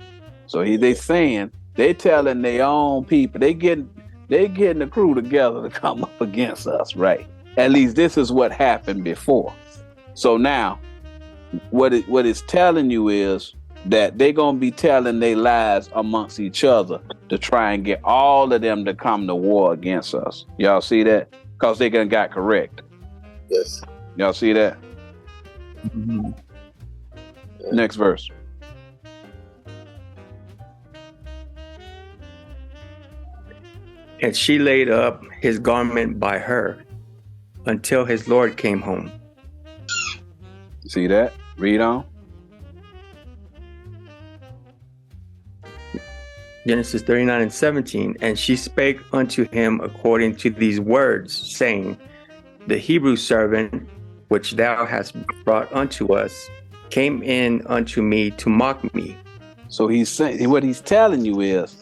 So they telling their own people, they getting the crew together to come up against us, right? At least this is what happened before. So now, what it's telling you is that they're gonna be telling their lies amongst each other to try and get all of them to come to war against us. Y'all see that? Because they gonna got correct. Yes. Y'all see that? Next verse. And she laid up his garment by her until his Lord came home. See that? Read on. Genesis 39 and 17. And she spake unto him according to these words, saying, The Hebrew servant which thou hast brought unto us came in unto me to mock me. So he's saying, what he's telling you is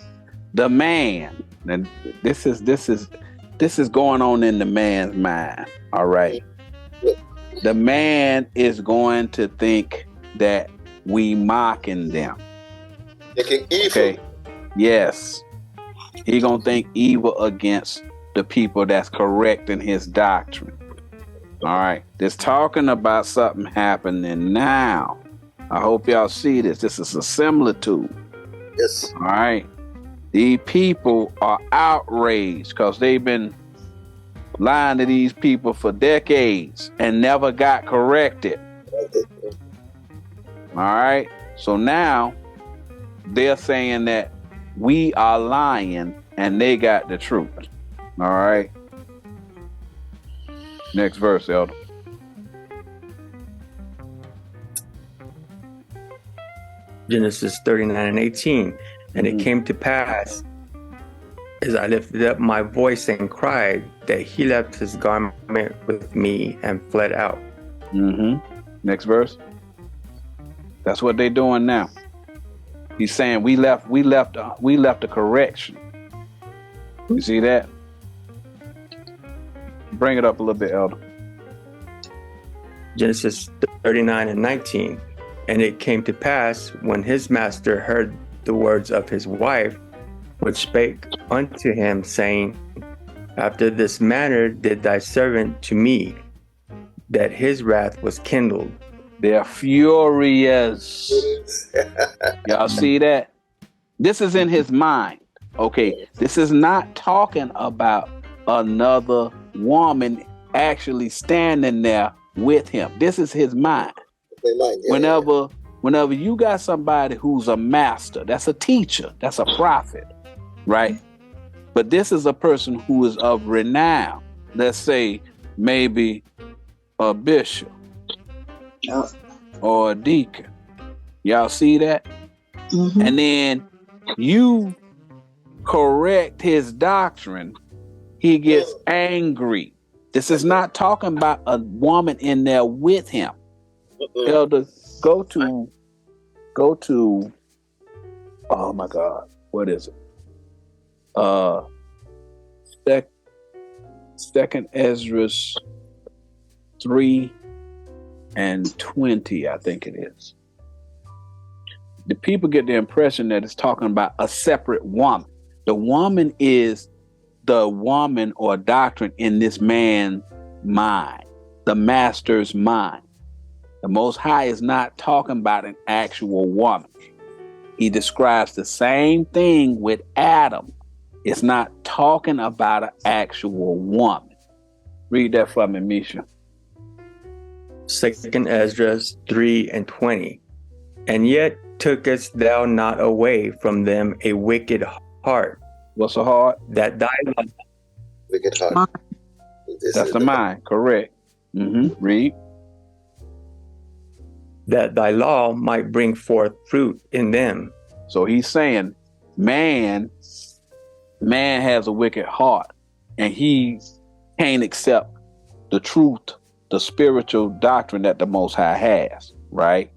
the man, and this is going on in the man's mind. All right. The man is going to think that we mocking them. Thinking evil. Okay. Yes. He gonna think evil against the people that's correcting his doctrine. All right. This talking about something happening now. I hope y'all see this. This is a similitude. Yes. All right. These people are outraged because they've been lying to these people for decades and never got corrected. All right. So now they're saying that we are lying and they got the truth. All right. Next verse, Elder. Genesis 39:18. And it came to pass, as I lifted up my voice and cried, that he left his garment with me and fled out. Next verse. That's what they're doing now. He's saying we left a correction. You see that? Bring it up a little bit, Elder. Genesis 39:19. And it came to pass, when his master heard the words of his wife, which spake unto him, saying, After this manner did thy servant to me, that his wrath was kindled. They're furious. Y'all see that? This is in his mind. Okay, this is not talking about another woman actually standing there with him. This is his mind. Whenever you got somebody who's a master, that's a teacher, that's a prophet, right? But this is a person who is of renown. Let's say maybe a bishop or a deacon. Y'all see that? And then you correct his doctrine, he gets angry. This is not talking about a woman in there with him. Elder, go to, oh my God, what is it? Second Ezra 3:20, I think it is. The people get the impression that it's talking about a separate woman. The woman is the woman or doctrine in this man's mind, the master's mind. The Most High is not talking about an actual woman. He describes the same thing with Adam. It's not talking about an actual woman. Read that for me, Misha. 2 Ezra 3:20. And yet tookest thou not away from them a wicked heart. What's a heart? That thy law. Wicked heart. That's the mind, correct. Read. That thy law might bring forth fruit in them. So he's saying man has a wicked heart, and he can't accept the truth, the spiritual doctrine that the Most High has, right?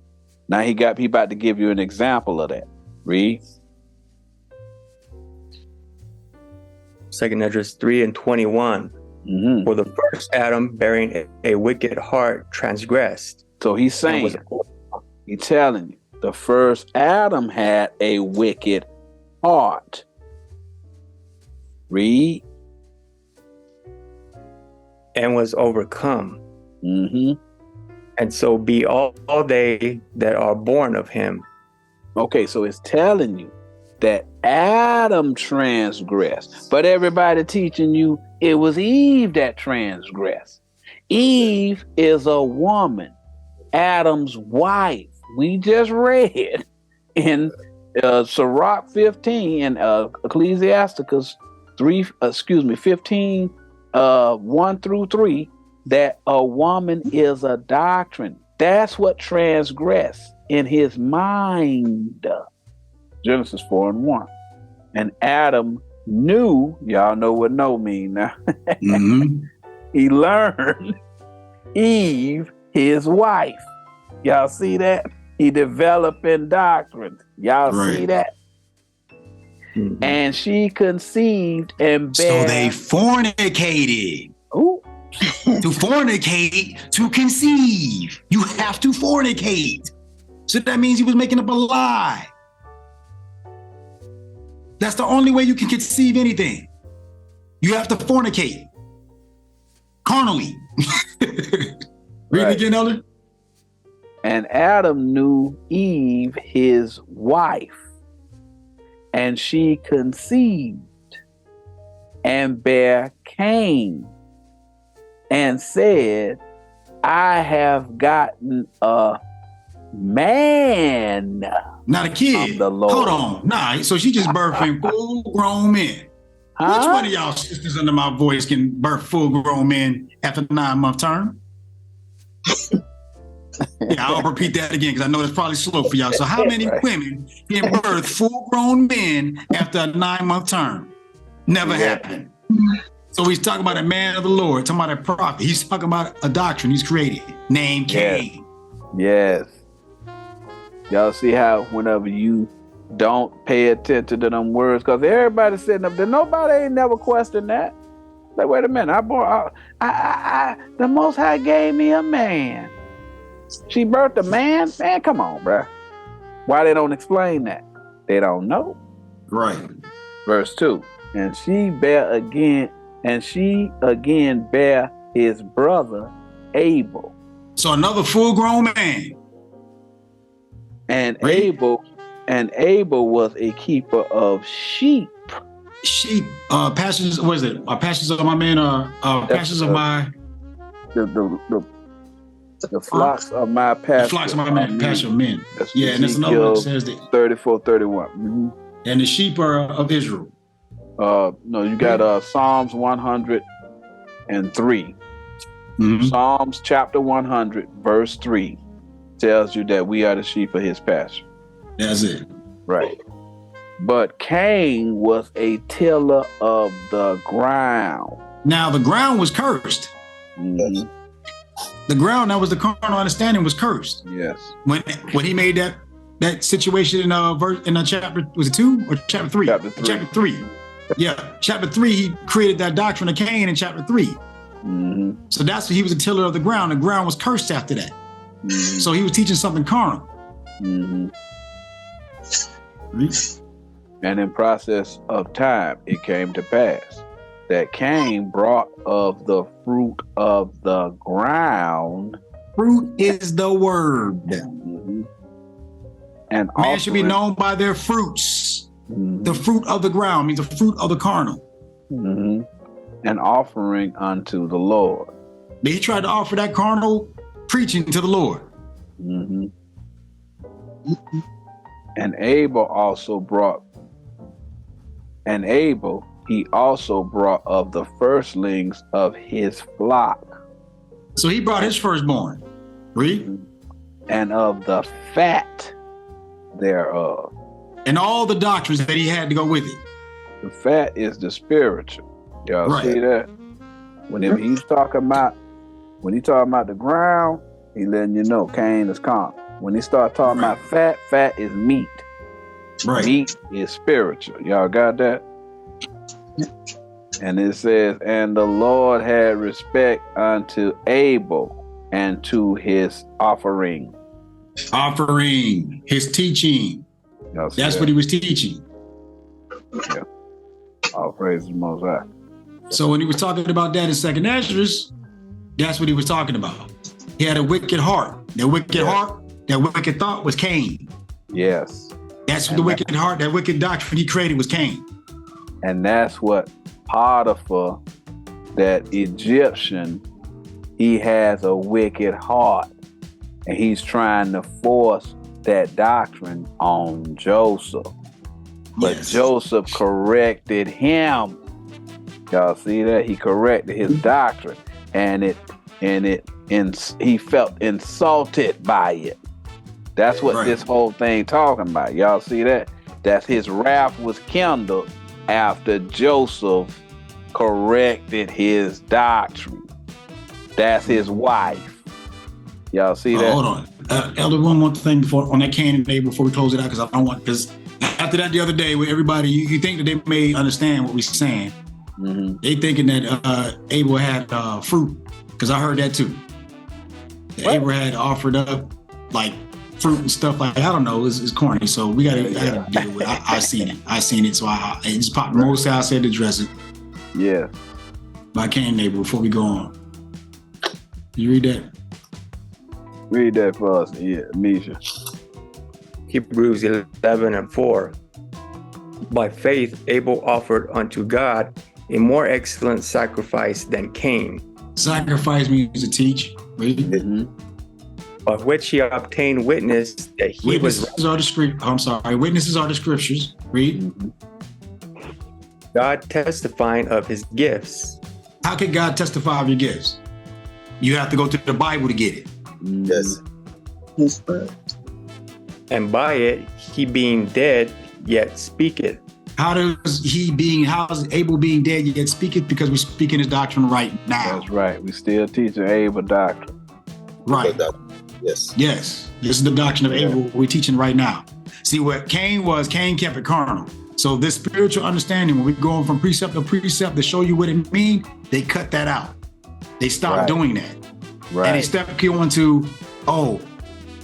Now he about to give you an example of that. Read. 2 Ezra 3:21. For the first Adam bearing a wicked heart transgressed. So he's saying, he's telling you, the first Adam had a wicked heart. Read. And was overcome. And so be all they that are born of him. Okay, so it's telling you that Adam transgressed, but everybody teaching you it was Eve that transgressed. Eve is a woman, Adam's wife. We just read in Sirach 15 and Ecclesiasticus 15, 1-3, that a woman is a doctrine. That's what transgressed in his mind. Genesis 4:1. And Adam knew, y'all know what know mean now. He learned Eve, his wife. Y'all see that? He developed in doctrine. Y'all see that? And she conceived and bare. So they fornicated. Ooh. To fornicate, to conceive. You have to fornicate. So that means he was making up a lie. That's the only way you can conceive anything. You have to fornicate. Carnally. Read it again, Elder. And Adam knew Eve, his wife, and she conceived and bare Cain, and said, I have gotten a man. Not a kid. The Lord. Hold on. Nah, so she just birthing full grown men. Which one of y'all sisters under my voice can birth full-grown men after 9-month term? Yeah, I'll repeat that again because I know it's probably slow for y'all. So how many women can birth full-grown men after a 9-month term? Never happened. So he's talking about a man of the Lord, talking about a prophet. He's talking about a doctrine he's created named Cain. Yes. Y'all see how whenever you don't pay attention to them words, because everybody's sitting up there, nobody ain't never questioned that. Like, wait a minute, the Most High gave me a man. She birthed a man? Man, come on, bruh. Why they don't explain that? They don't know. Right. Verse 2. And she again bare his brother Abel. So another full-grown man. And Abel was a keeper of sheep. Sheep, pastures. What is it? Pastures of my men. Pastures of my. The flocks of my pasture. The flocks of my men. Pasture of men. Yeah, and there's another one that says that. 34:31. Mm-hmm. And the sheep are of Israel. No, you got Psalms 103. Mm-hmm. Psalms chapter 100, verse 3 tells you that we are the sheep of his pasture. That's it. Right. But Cain was a tiller of the ground. Now the ground was cursed. Mm-hmm. The ground, that was the carnal understanding, was cursed. Yes. When he made that situation in chapter, was it 2 or chapter 3? Chapter 3. Yeah, chapter 3, he created that doctrine of Cain in chapter 3. Mm-hmm. So that's what he was a tiller of the ground. The ground was cursed after that. Mm-hmm. So he was teaching something carnal. Mm-hmm. And in process of time, it came to pass that Cain brought of the fruit of the ground. Fruit is the word. Mm-hmm. And man should be known by their fruits. Mm-hmm. The fruit of the ground means the fruit of the carnal. Mm-hmm. An offering unto the Lord. But he tried to offer that carnal preaching to the Lord. Mm-hmm. And Abel he also brought of the firstlings of his flock. So he brought his firstborn. Read. And of the fat thereof. And all the doctrines that he had to go with it. The fat is the spiritual. Y'all see that? Whenever he's talking about the ground, he letting you know Cain is carnal. When he start talking about fat is meat. Right. Meat is spiritual. Y'all got that? And it says, and the Lord had respect unto Abel and to his offering. Offering, his teaching. That's what he was teaching. Yeah. All praise the Most High. So when he was talking about that in Second Esdras, that's what he was talking about. He had a wicked heart. That wicked heart, that wicked thought was Cain. Yes. That's what the wicked heart, that wicked doctrine he created was Cain. And that's what Potiphar, that Egyptian, he has a wicked heart. And he's trying to force that doctrine on Joseph. But Joseph corrected him. Y'all see that? He corrected his doctrine. And he felt insulted by it. That's what this whole thing talking about. Y'all see that? That's his wrath was kindled after Joseph corrected his doctrine. That's his wife. Y'all see that? Hold on. Elder, one more thing on that Cain and Abel before we close it out, because after that the other day, where everybody, you think that they may understand what we're saying. Mm-hmm. They thinking that Abel had fruit, because I heard that too. Abel had offered up like fruit and stuff like, I don't know, it's corny. So we gotta deal with it. I seen it. So it just popped. Most I said to address it. Yeah. By Cain and Abel before we go on. You read that? Read that for us, Misha. Hebrews 11:4. By faith, Abel offered unto God a more excellent sacrifice than Cain. Sacrifice means to teach. Read. Mm-hmm. Of which he obtained witness that he Witnesses are the scriptures. Read. Mm-hmm. God testifying of his gifts. How can God testify of your gifts? You have to go to the Bible to get it. Yes. His word. And by it, he being dead, yet speaketh. How is Abel being dead yet speaketh? Because we're speaking his doctrine right now. That's right. We still teaching Abel doctrine. Right. Yes. Yes. This is the doctrine of Abel we're teaching right now. See, what Cain kept it carnal. So this spiritual understanding, when we're going from precept to precept to show you what it means, they cut that out. They stopped doing that. Right. And they stepped on to,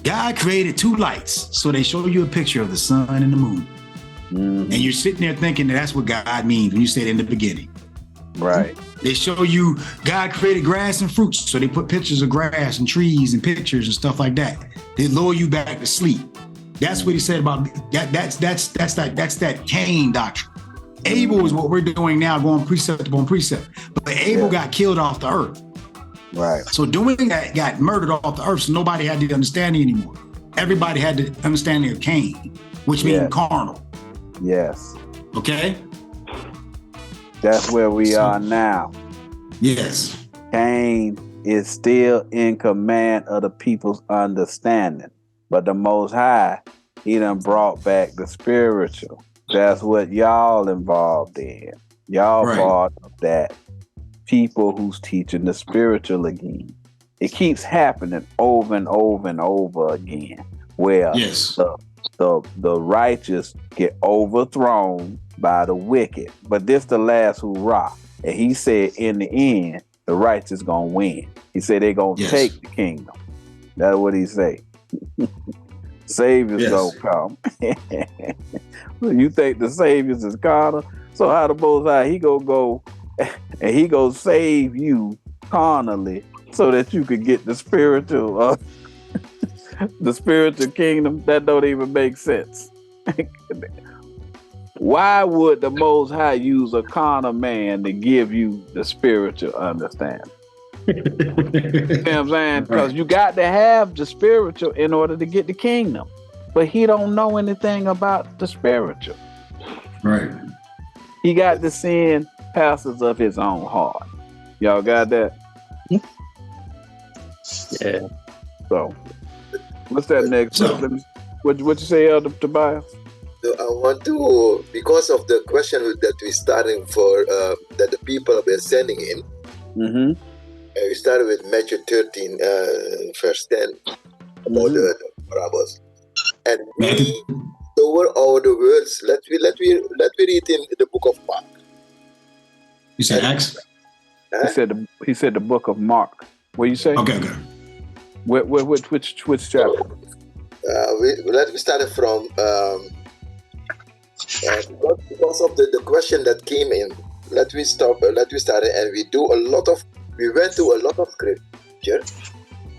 God created two lights. So they show you a picture of the sun and the moon. And you're sitting there thinking that's what God means when you said in the beginning. Right. They show you God created grass and fruits. So they put pictures of grass and trees and pictures and stuff like that. They lure you back to sleep. That's what he said about that. That's that Cain doctrine. Abel is what we're doing now, going precept upon precept. But Abel got killed off the earth. Right. So doing that got murdered off the earth. So nobody had the understanding anymore. Everybody had the understanding of Cain, which means carnal. Yes. Okay? That's where we are now. Yes. Cain is still in command of the people's understanding. But the Most High, he done brought back the spiritual. That's what y'all involved in. Y'all brought up that people who's teaching the spiritual again. It keeps happening over and over and over again, where the righteous get overthrown by the wicked. But this the last hurrah. And he said in the end, the righteous gonna win. He said they gonna take the kingdom. That's what he said. Saviors gonna come. You think the Saviors is carnal? So how the Most High, he gonna go and he gonna save you carnally so that you could get the spiritual the spiritual kingdom? That don't even make sense. Why would the Most High use a carnal man to give you the spiritual understanding? You know what I'm saying? Because you got to have the spiritual in order to get the kingdom. But he don't know anything about the spiritual. Right. He got to send pastors of his own heart. Y'all got that? Yeah. So, what's that next? What you say, Elder Tobias? So I want to, because of the question that we starting for, that the people have been sending in, we started with Matthew 13, verse 10, about the parables. And we, over all the words, let me read in the book of Mark. You said Acts? He said the book of Mark. What you say? Okay. Which chapter? Let me start from because of the question that came in. Let me start, and we went to a lot of scripture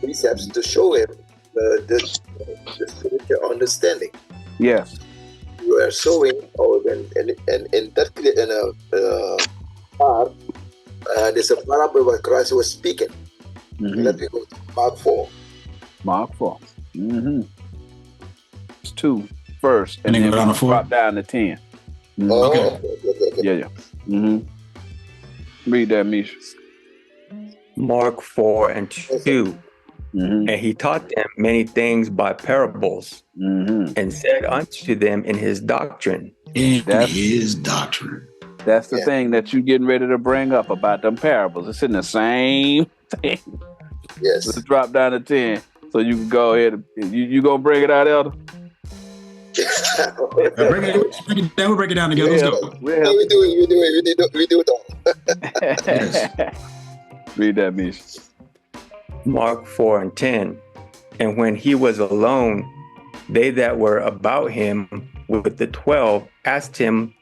precepts to show him the spiritual understanding. Yes. We were showing, and in that part, there's a parable where Christ was speaking. Let me go to Mark 4. Mark 4. It's 2 first, and then we'll drop down to 10. Okay. Yeah. Read that, Misha. Mark 4 and 2. And he taught them many things by parables, and said unto them in his doctrine. That's the thing that you're getting ready to bring up about them parables. It's in the same thing. Yes. Let's drop down to 10 so you can go ahead. You gonna bring it out, Elder? Break it down together. Let's go. We do it all. Yes. Read that, Misha. Mark 4 and 10. And when he was alone, they that were about him with the 12 asked of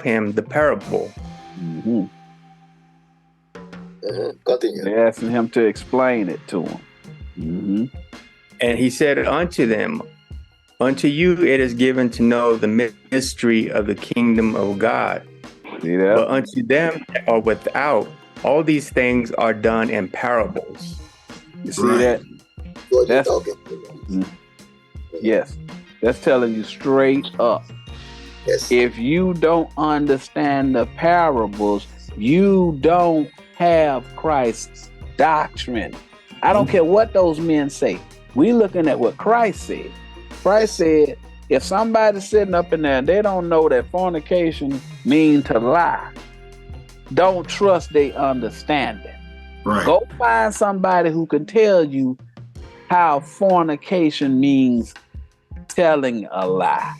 him the parable. Continue. They're asking him to explain it to them. And he said unto them, unto you it is given to know the mystery of the kingdom of God. See that? But unto them that are without, all these things are done in parables. You see that? Yes. That's telling you straight up Yes. If you don't understand the parables, you don't have Christ's doctrine. I don't care what those men say. We looking at what Christ said. Christ said, if somebody's sitting up in there and they don't know that fornication means to lie, don't trust they understanding. Right. Go find somebody who can tell you how fornication means telling a lie,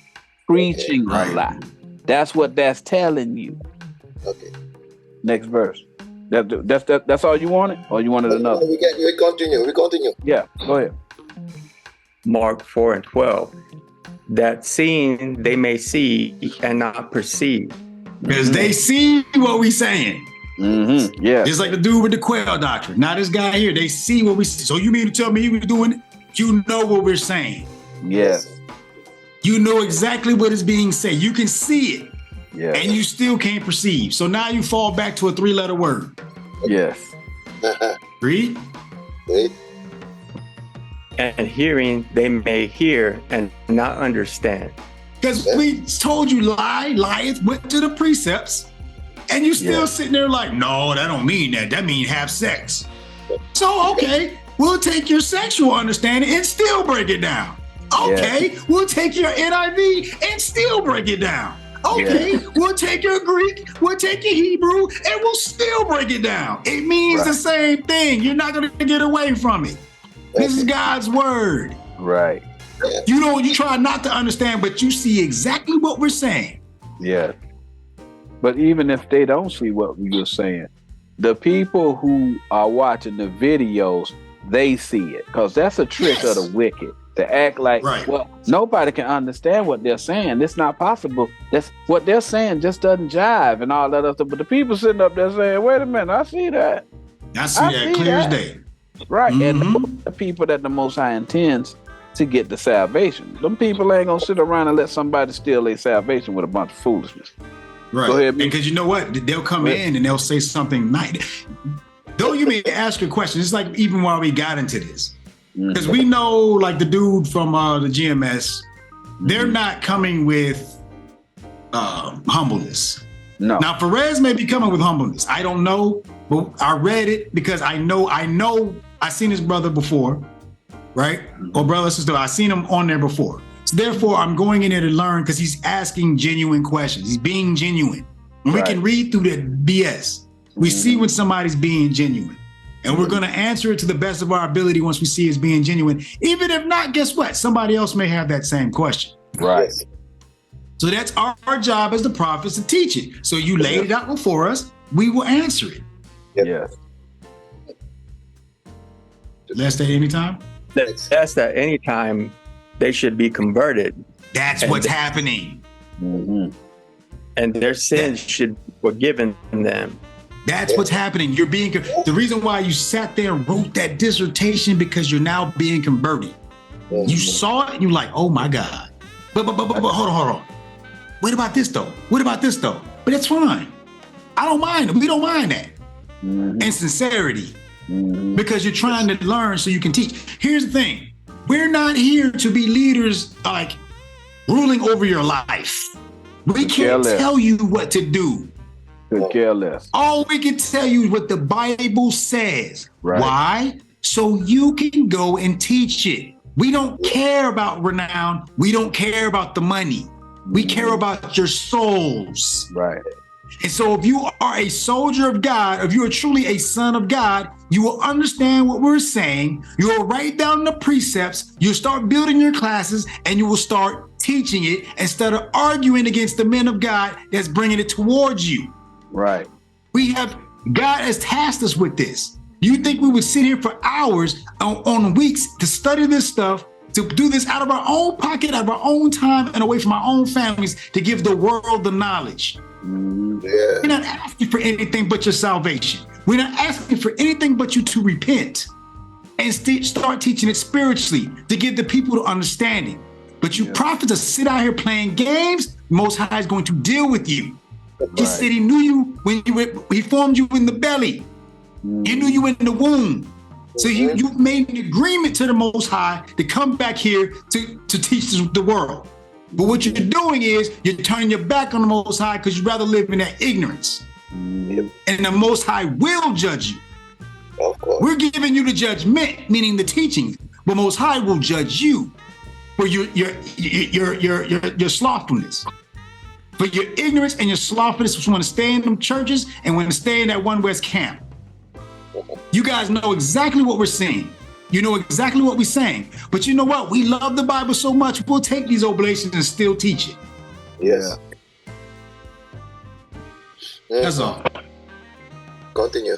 preaching a lie. That's what that's telling you. Okay. Next verse. That's all you wanted? Or you wanted another? We continue. Yeah, go ahead. Mark 4:12. That seeing they may see and not perceive. Because they see what we saying. Mm-hmm. Yeah. It's like the dude with the quail doctrine. Now this guy here, they see what we see. So you mean to tell me he was doing it? You know what we're saying. Yes. You know exactly what is being said. You can see it. Yes. And you still can't perceive. So now you fall back to a 3-letter word. Yes. Read. Wait. And hearing they may hear and not understand. Because we told you lieth, went to the precepts, and you still sitting there like, no, that don't mean that. That mean have sex. So, okay, we'll take your sexual understanding and still break it down. Okay, we'll take your NIV and still break it down. Okay, we'll take your Greek, we'll take your Hebrew, and we'll still break it down. It means the same thing. You're not going to get away from it. This is God's word. Right. You try not to understand, but you see exactly what we're saying. Yeah. But even if they don't see what you're saying, the people who are watching the videos, they see it. Because that's a trick of the wicked. To act like, well, nobody can understand what they're saying. It's not possible. That's what they're saying just doesn't jive and all that other stuff. But the people sitting up there saying, wait a minute, I see that. I see that clear as day. Right. And the people that the Most High intends to get the salvation. Them people ain't gonna sit around and let somebody steal their salvation with a bunch of foolishness. Right. Go ahead, because you know what? They'll come in and they'll say something nice. Though you may ask a question, it's like even while we got into this. Because we know, like the dude from the GMS, they're not coming with humbleness. No. Now, Perez may be coming with humbleness. I don't know, but I read it because I know I seen his brother before, right? Or brother, sister, I seen him on there before. So therefore, I'm going in there to learn because he's asking genuine questions. He's being genuine. And we can read through the BS. We see when somebody's being genuine. And we're going to answer it to the best of our ability once we see it's being genuine. Even if not, guess what? Somebody else may have that same question. Right. So that's our job as the prophets to teach it. So you laid it out before us, we will answer it. Yes. Lest at any time? That's at any time they should be converted. That's what's happening. And their sins should be forgiven them. That's what's happening. You're being the reason why you sat there and wrote that dissertation because you're now being converted. You saw it and you're like, oh my God. But hold on. What about this though? But that's fine. I don't mind it. We don't mind that. And sincerity. Because you're trying to learn so you can teach. Here's the thing. We're not here to be leaders like ruling over your life. We can't tell you what to do. Could care less. All we can tell you is what the Bible says. Right. Why? So you can go and teach it. We don't care about renown. We don't care about the money. We care about your souls. Right. And so if you are a soldier of God, if you are truly a son of God, you will understand what we're saying. You will write down the precepts. You'll start building your classes and you will start teaching it instead of arguing against the men of God that's bringing it towards you. Right. God has tasked us with this. You think we would sit here for hours on weeks to study this stuff, to do this out of our own pocket, out of our own time, and away from our own families to give the world the knowledge? We're not asking for anything but your salvation. We're not asking for anything but you to repent and start teaching it spiritually to give the people to understanding. But you prophets that sit out here playing games, Most High is going to deal with you. He said he knew you when he formed you in the belly. He knew you in the womb. So you made an agreement to the Most High to come back here to teach the world. But what you're doing is you're turning your back on the Most High because you'd rather live in that ignorance. And the Most High will judge you. Of course. We're giving you the judgment, meaning the teaching, but Most High will judge you for your slothfulness, for your ignorance and your slothfulness, which want to stay in them churches and want to stay in that One West camp. You guys know exactly what we're saying. You know exactly what we're saying. But you know what? We love the Bible so much, we'll take these oblations and still teach it. Yes. That's all. Continue.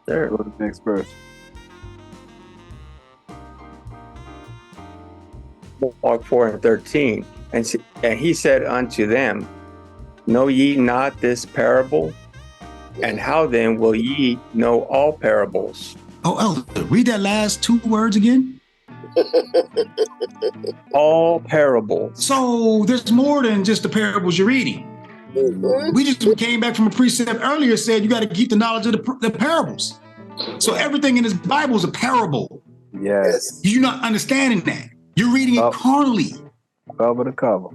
Go to the next verse. Mark 4:13. And he said unto them, Know ye not this parable? And how then will ye know all parables? Oh, Elder, read that last 2 words again. All parables. So there's more than just the parables you're reading. We just came back from a precept earlier, said you got to keep the knowledge of the parables. So everything in this Bible is a parable. Yes. You're not understanding that. You're reading it carnally. Cover to cover.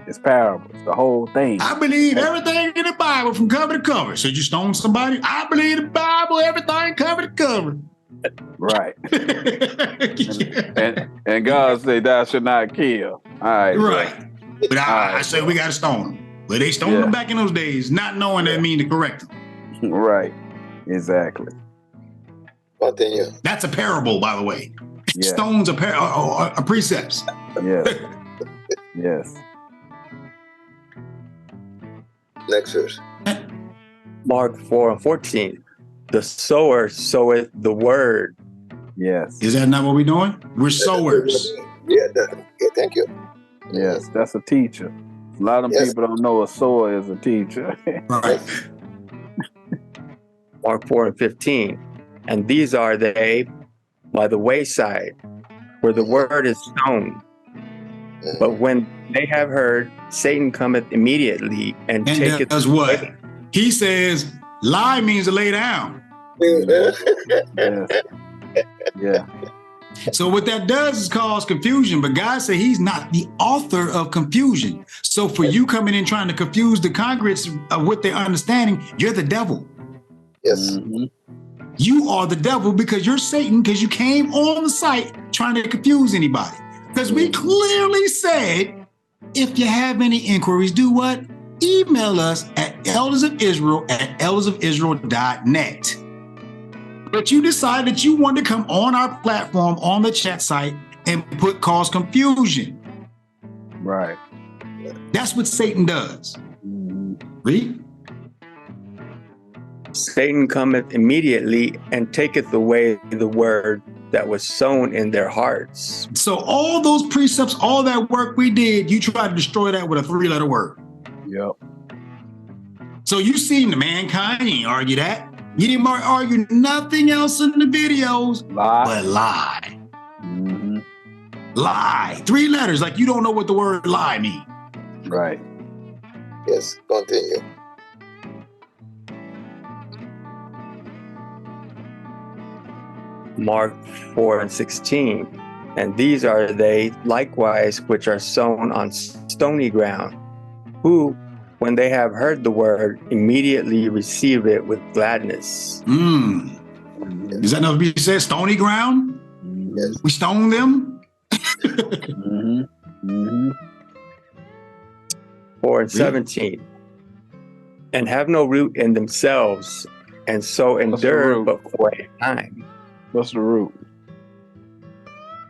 It's parables, the whole thing. I believe everything in the Bible from cover to cover. So you stone somebody? I believe the Bible, everything cover to cover. Right. Yeah. and God said, thou should not kill. All right. Right. But I say we got to stone them. But they stoned them back in those days, not knowing that mean to correct them. Right. Exactly. Continue. That's a parable, by the way. Yeah. Stones are precepts. Yes. Yes. Next verse. Mark 4:14. The sower soweth the word. Yes. Is that not what we're doing? We're sowers. Yeah, thank you. Yes. That's a teacher. A lot of people don't know a sower is a teacher. Right. Mark 4:15. And these are they by the wayside, where the word is sown. But when they have heard, Satan cometh immediately and taketh. Does what? He says, lie means to lay down. Yes. Yeah. So what that does is cause confusion, but God said he's not the author of confusion. So for you coming in trying to confuse the congregants with their understanding, you're the devil. Yes. Mm-hmm. You are the devil because you're Satan, because you came on the site trying to confuse anybody. Because we clearly said, if you have any inquiries, do what? Email us at eldersofisrael@eldersofisrael.net. But you decided that you wanted to come on our platform, on the chat site, and cause confusion. Right. That's what Satan does. Read. Satan cometh immediately and taketh away the word that was sown in their hearts. So all those precepts, all that work we did, you tried to destroy that with a 3-letter word. Yep. So you seen the mankind, you didn't argue that. You didn't argue nothing else in the videos but lie. Mm-hmm. Lie. 3 letters, like you don't know what the word lie means. Right. Yes, continue. Mark 4:16. And these are they likewise which are sown on stony ground, who, when they have heard the word, immediately receive it with gladness. Does that not be said? Stony ground? Yes. We stone them? Mm-hmm. Mm-hmm. 4:17. And have no root in themselves, and so endure but for a time. What's the root?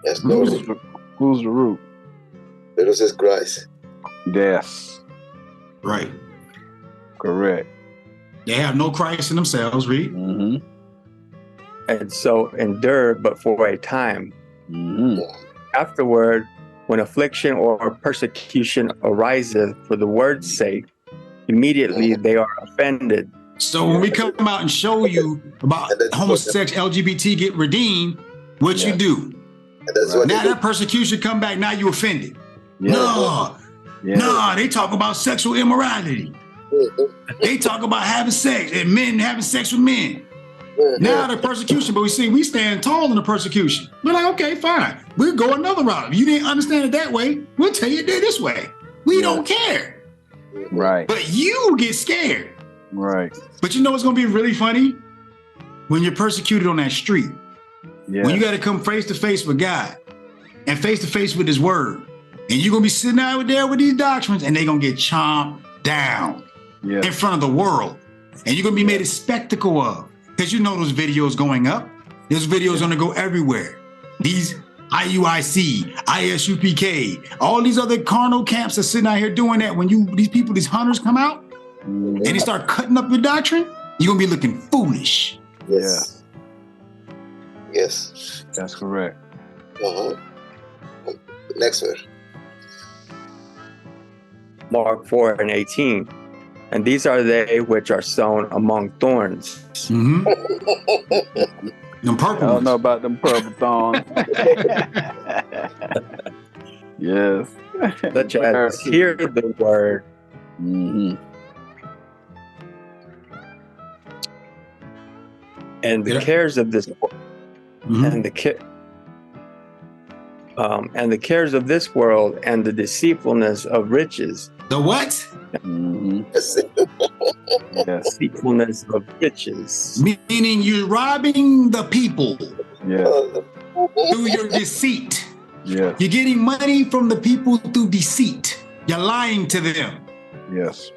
Yes, no. Who's the root? It is Christ. Yes. Right. Correct. They have no Christ in themselves, read. Mm-hmm. And so endure but for a time. Mm-hmm. Afterward, when affliction or persecution ariseth for the word's sake, immediately they are offended. So when we come out and show you about homosexual LGBT get redeemed, what you do? That's what now that persecution come back, now you offended. Yeah. No, they talk about sexual immorality. They talk about having sex and men having sex with men. Now the persecution, but we stand tall in the persecution. We're like, okay, fine. We'll go another route. If you didn't understand it that way, we'll tell you it this way. We don't care. Right. But you get scared. Right. But you know what's going to be really funny? When you're persecuted on that street. Yeah. When you got to come face to face with God and face to face with his word. And you're going to be sitting out there with these doctrines and they're going to get chomped down in front of the world. And you're going to be made a spectacle of. Because you know those videos going up. Those videos going to go everywhere. These IUIC, ISUPK, all these other carnal camps are sitting out here doing that. When these hunters come out and they start cutting up your doctrine, you're going to be looking foolish. Yes. Yes. That's correct. Next verse. Mark 4:18. And these are they which are sown among thorns. Mm-hmm. Them purple I don't know about them purple thorns. Yes. Such as hear the word. Mm-hmm. And the cares of this and the cares of this world and the deceitfulness of riches. The what? Mm-hmm. Yes. Deceitfulness of riches. Meaning you're robbing the people through your deceit. Yes. You're getting money from the people through deceit. You're lying to them. Yes.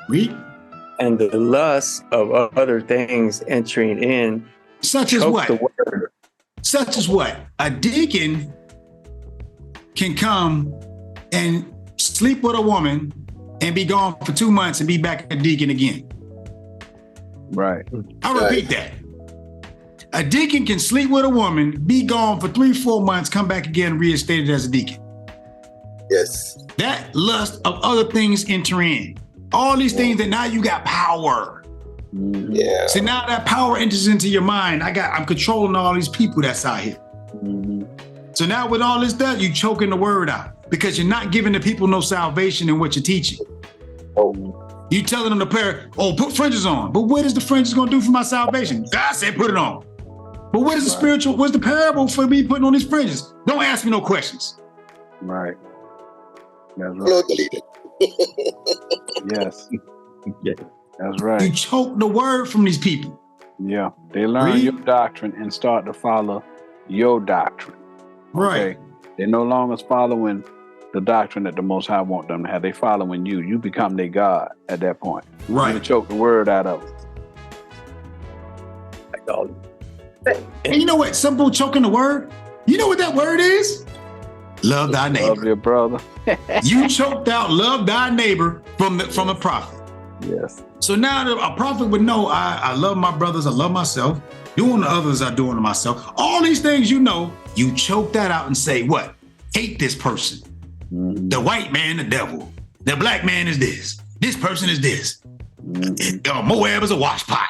Read. And the lust of other things entering in. Such as what? The word. Such as what? A deacon can come and sleep with a woman and be gone for 2 months and be back a deacon again. Right. I repeat that. A deacon can sleep with a woman, be gone for 3-4 months, come back again, reinstated as a deacon. Yes. That lust of other things enter in. All these things that now you got power. Yeah. See, now that power enters into your mind. I'm controlling all these people that's out here. So now with all this stuff, you choking the word out because you're not giving the people no salvation in what you're teaching. You telling them to put fringes on. But what is the fringes going to do for my salvation? God said put it on. But what is the spiritual, what's the parable for me putting on these fringes? Don't ask me no questions. Right. That's right. Yes. That's right. You choke the word from these people. Yeah. They learn your doctrine and start to follow your doctrine. Right. Okay? They're no longer following the doctrine that the Most High want them to have. They following you. You become their God at that point. Right. You choke the word out of them. And you know what? Simple choking the word. You know what that word is? Love thy neighbor. Love your brother. You choked out love thy neighbor from a prophet. Yes. So now a prophet would know I love my brothers, I love myself, doing the others I doing to myself. All these things you choke that out and say what? Hate this person. The white man, the devil. The black man is this. This person is this. Moab is a washpot.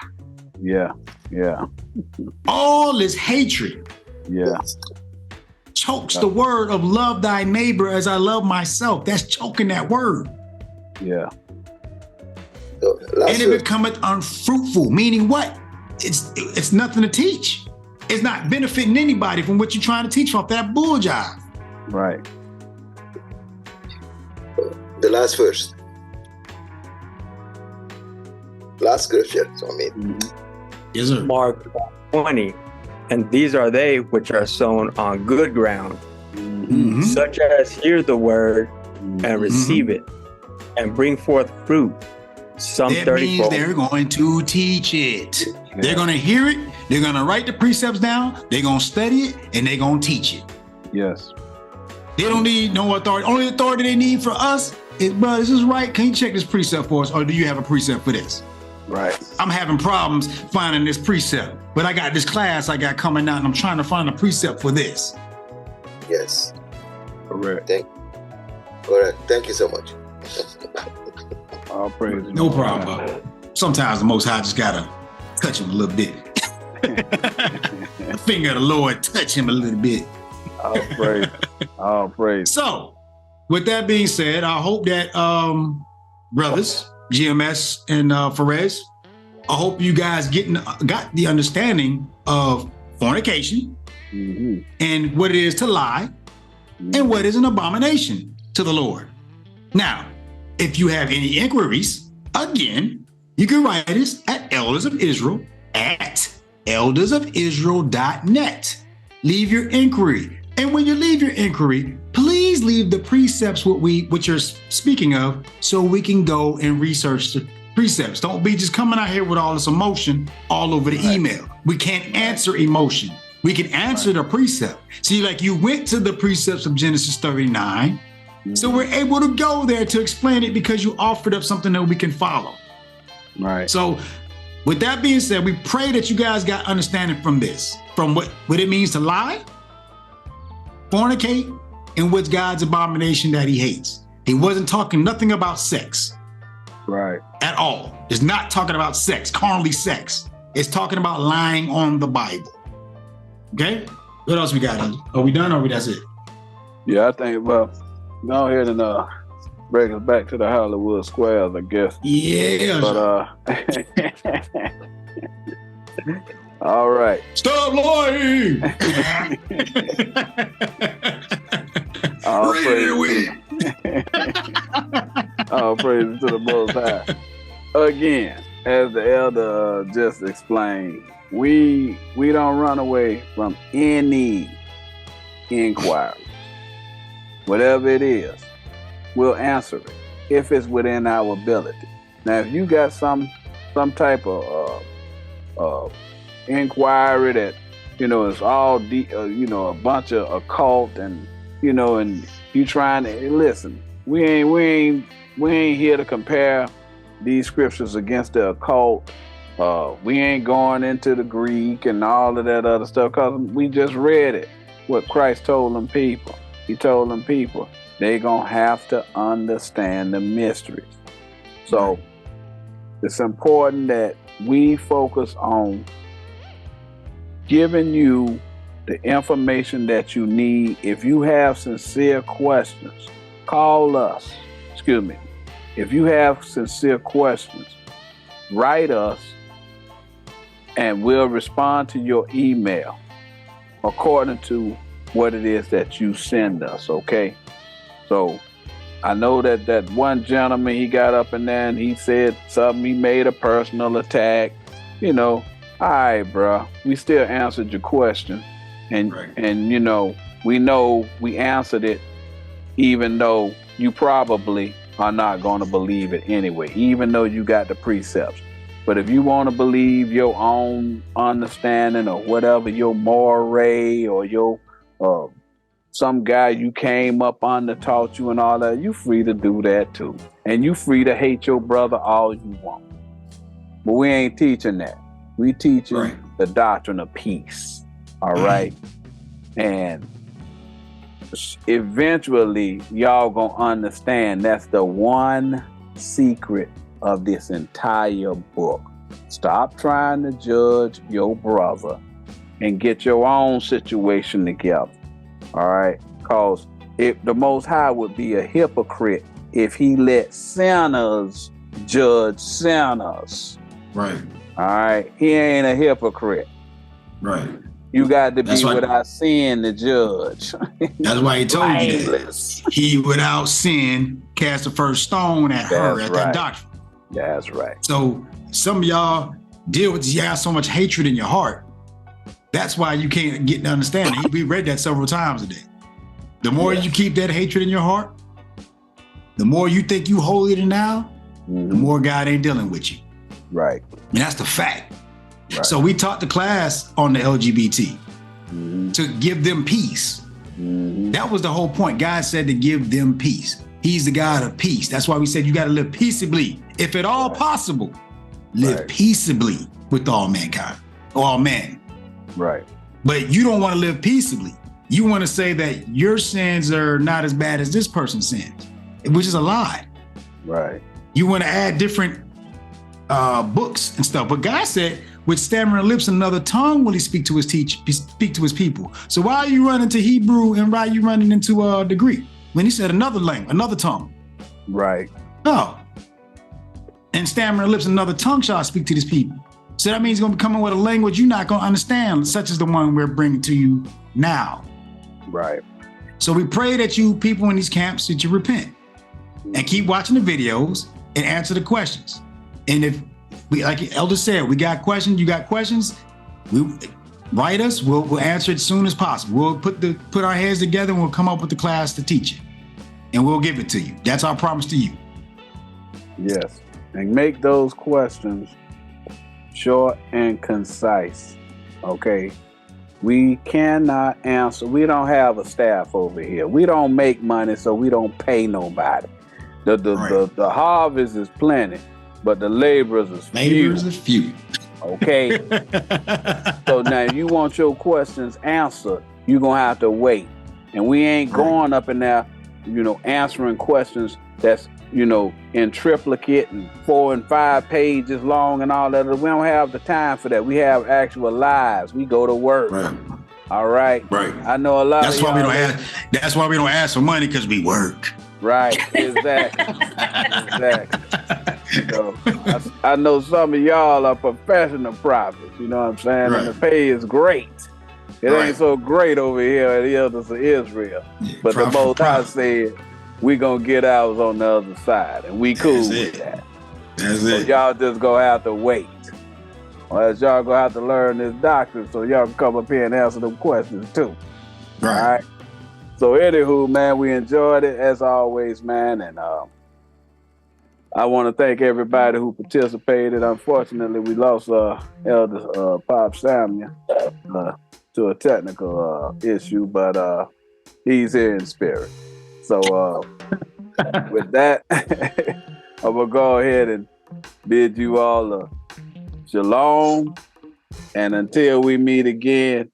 Yeah. Yeah. All this hatred. Yeah. Chokes the word of love thy neighbor as I love myself. That's choking that word. Yeah. And it becometh unfruitful, meaning what? It's nothing to teach. It's not benefiting anybody from what you're trying to teach off that bull jive. Right. The last verse. Last scripture. Yes, sir. Mark 20. And these are they which are sown on good ground, such as hear the word and receive it and bring forth fruit. Some that 30 means they're going to teach it. Yeah. They're going to hear it. They're going to write the precepts down. They're going to study it and they're going to teach it. Yes. They don't need no authority. Only authority they need for us is, bro, this is right. Can you check this precept for us? Or do you have a precept for this? Right. I'm having problems finding this precept, but I got this class I got coming out and I'm trying to find a precept for this. Yes. Correct. Correct. Thank you so much. All praise. No problem. Sometimes the Most High just gotta touch him a little bit. The finger of the Lord touch him a little bit. All praise. All praise. So, with that being said, I hope that brothers, GMS and Perez, I hope you guys got the understanding of fornication and what it is to lie and what is an abomination to the Lord. Now, if you have any inquiries, again, you can write us at eldersofisrael@eldersofisrael.net. Leave your inquiry. And when you leave your inquiry, please leave the precepts what you're speaking of so we can go and research the precepts. Don't be just coming out here with all this emotion all over the email. We can't answer emotion. We can answer the precept. See, like you went to the precepts of Genesis 39. So we're able to go there to explain it because you offered up something that we can follow. Right. So with that being said, we pray that you guys got understanding from this, from what it means to lie, fornicate, and what's God's abomination that he hates. He wasn't talking nothing about sex. Right. At all. It's not talking about sex, carnally sex. It's talking about lying on the Bible. Okay? What else we got? Are we done or that's it? Yeah, I think, well, go ahead and bring us back to the Hollywood Squares, I guess. Yeah. But all right. Stop lying. All praise to the Most High. Again, as the elder just explained, we don't run away from any inquiry. Whatever it is, we'll answer it if it's within our ability. Now, if you got some type of inquiry that it's all a bunch of occult and and you trying to listen, we ain't here to compare these scriptures against the occult. We ain't going into the Greek and all of that other stuff because we just read it. What Christ told them people. He told them people they're going to have to understand the mysteries. So it's important that we focus on giving you the information that you need. If you have sincere questions, call us. Excuse me. If you have sincere questions, write us and we'll respond to your email according to what it is that you send us, okay? So I know that one gentleman, he got up in there and he said something, he made a personal attack. All right, bro, we still answered your question. And we know we answered it, even though you probably are not going to believe it anyway, even though you got the precepts. But if you want to believe your own understanding or whatever, your moray or your some guy you came up under taught you and all that, you free to do that too. And you free to hate your brother all you want. But we ain't teaching that. We teaching the doctrine of peace. All right. And eventually y'all gonna understand that's the one secret of this entire book. Stop trying to judge your brother and get your own situation together. All right. Because the Most High would be a hypocrite if he let sinners judge sinners. Right. All right. He ain't a hypocrite. Right. You got to be without sin to judge. That's why he told you that. He without sin cast the first stone at her, at that doctrine. That's right. So some of y'all deal with, you have so much hatred in your heart. That's why you can't get to understand it. We read that several times a day. The more you keep that hatred in your heart, the more you think you holier than thou, the more God ain't dealing with you. Right. And that's the fact. Right. So we taught the class on the LGBT to give them peace. That was the whole point. God said to give them peace. He's the God of peace. That's why we said you got to live peaceably. If at all possible, live peaceably with all mankind, all men. Right. But you don't want to live peaceably. You want to say that your sins are not as bad as this person's sins, which is a lie. Right. You want to add different books and stuff. But God said, with stammering lips and another tongue will he speak to his people. So why are you running to Hebrew and why are you running into the Greek? When he said another language, another tongue. Right. No. And stammering lips and another tongue shall I speak to his people. So that means he's going to be coming with a language you're not going to understand, such as the one we're bringing to you now. Right. So we pray that you people in these camps, that you repent and keep watching the videos and answer the questions. And if we, like the elder said, we got questions, you got questions, write us, we'll answer it as soon as possible. We'll put our heads together and we'll come up with the class to teach it. And we'll give it to you. That's our promise to you. Yes. And make those questions short and concise. Okay. We cannot answer. We don't have a staff over here. We don't make money, so we don't pay nobody. The harvest is plenty, but the laborers is few. Laborers are few. Okay. So now if you want your questions answered, you're gonna have to wait. And we ain't going up in there, answering questions that's, in triplicate and 4 and 5 pages long and all that. We don't have the time for that. We have actual lives. We go to work. Right. All right. Right. I know a lot. That's why we don't ask. That's why we don't ask for money, because we work. Right. Exactly. Exactly. So I know some of y'all are professional prophets. You know what I'm saying? Right. And the pay is great. It ain't so great over here at the elders of Israel. Yeah, but the Most High said, we gonna get ours on the other side, and we cool with that. That's so it. Y'all just gonna have to wait. Or else y'all gonna have to learn this doctrine so y'all can come up here and answer them questions too. Right. All right. So anywho, man, we enjoyed it as always, man, and I want to thank everybody who participated. Unfortunately, we lost Elder Pop Samuel to a technical issue, but he's here in spirit. So with that, I'm going to go ahead and bid you all a shalom. And until we meet again,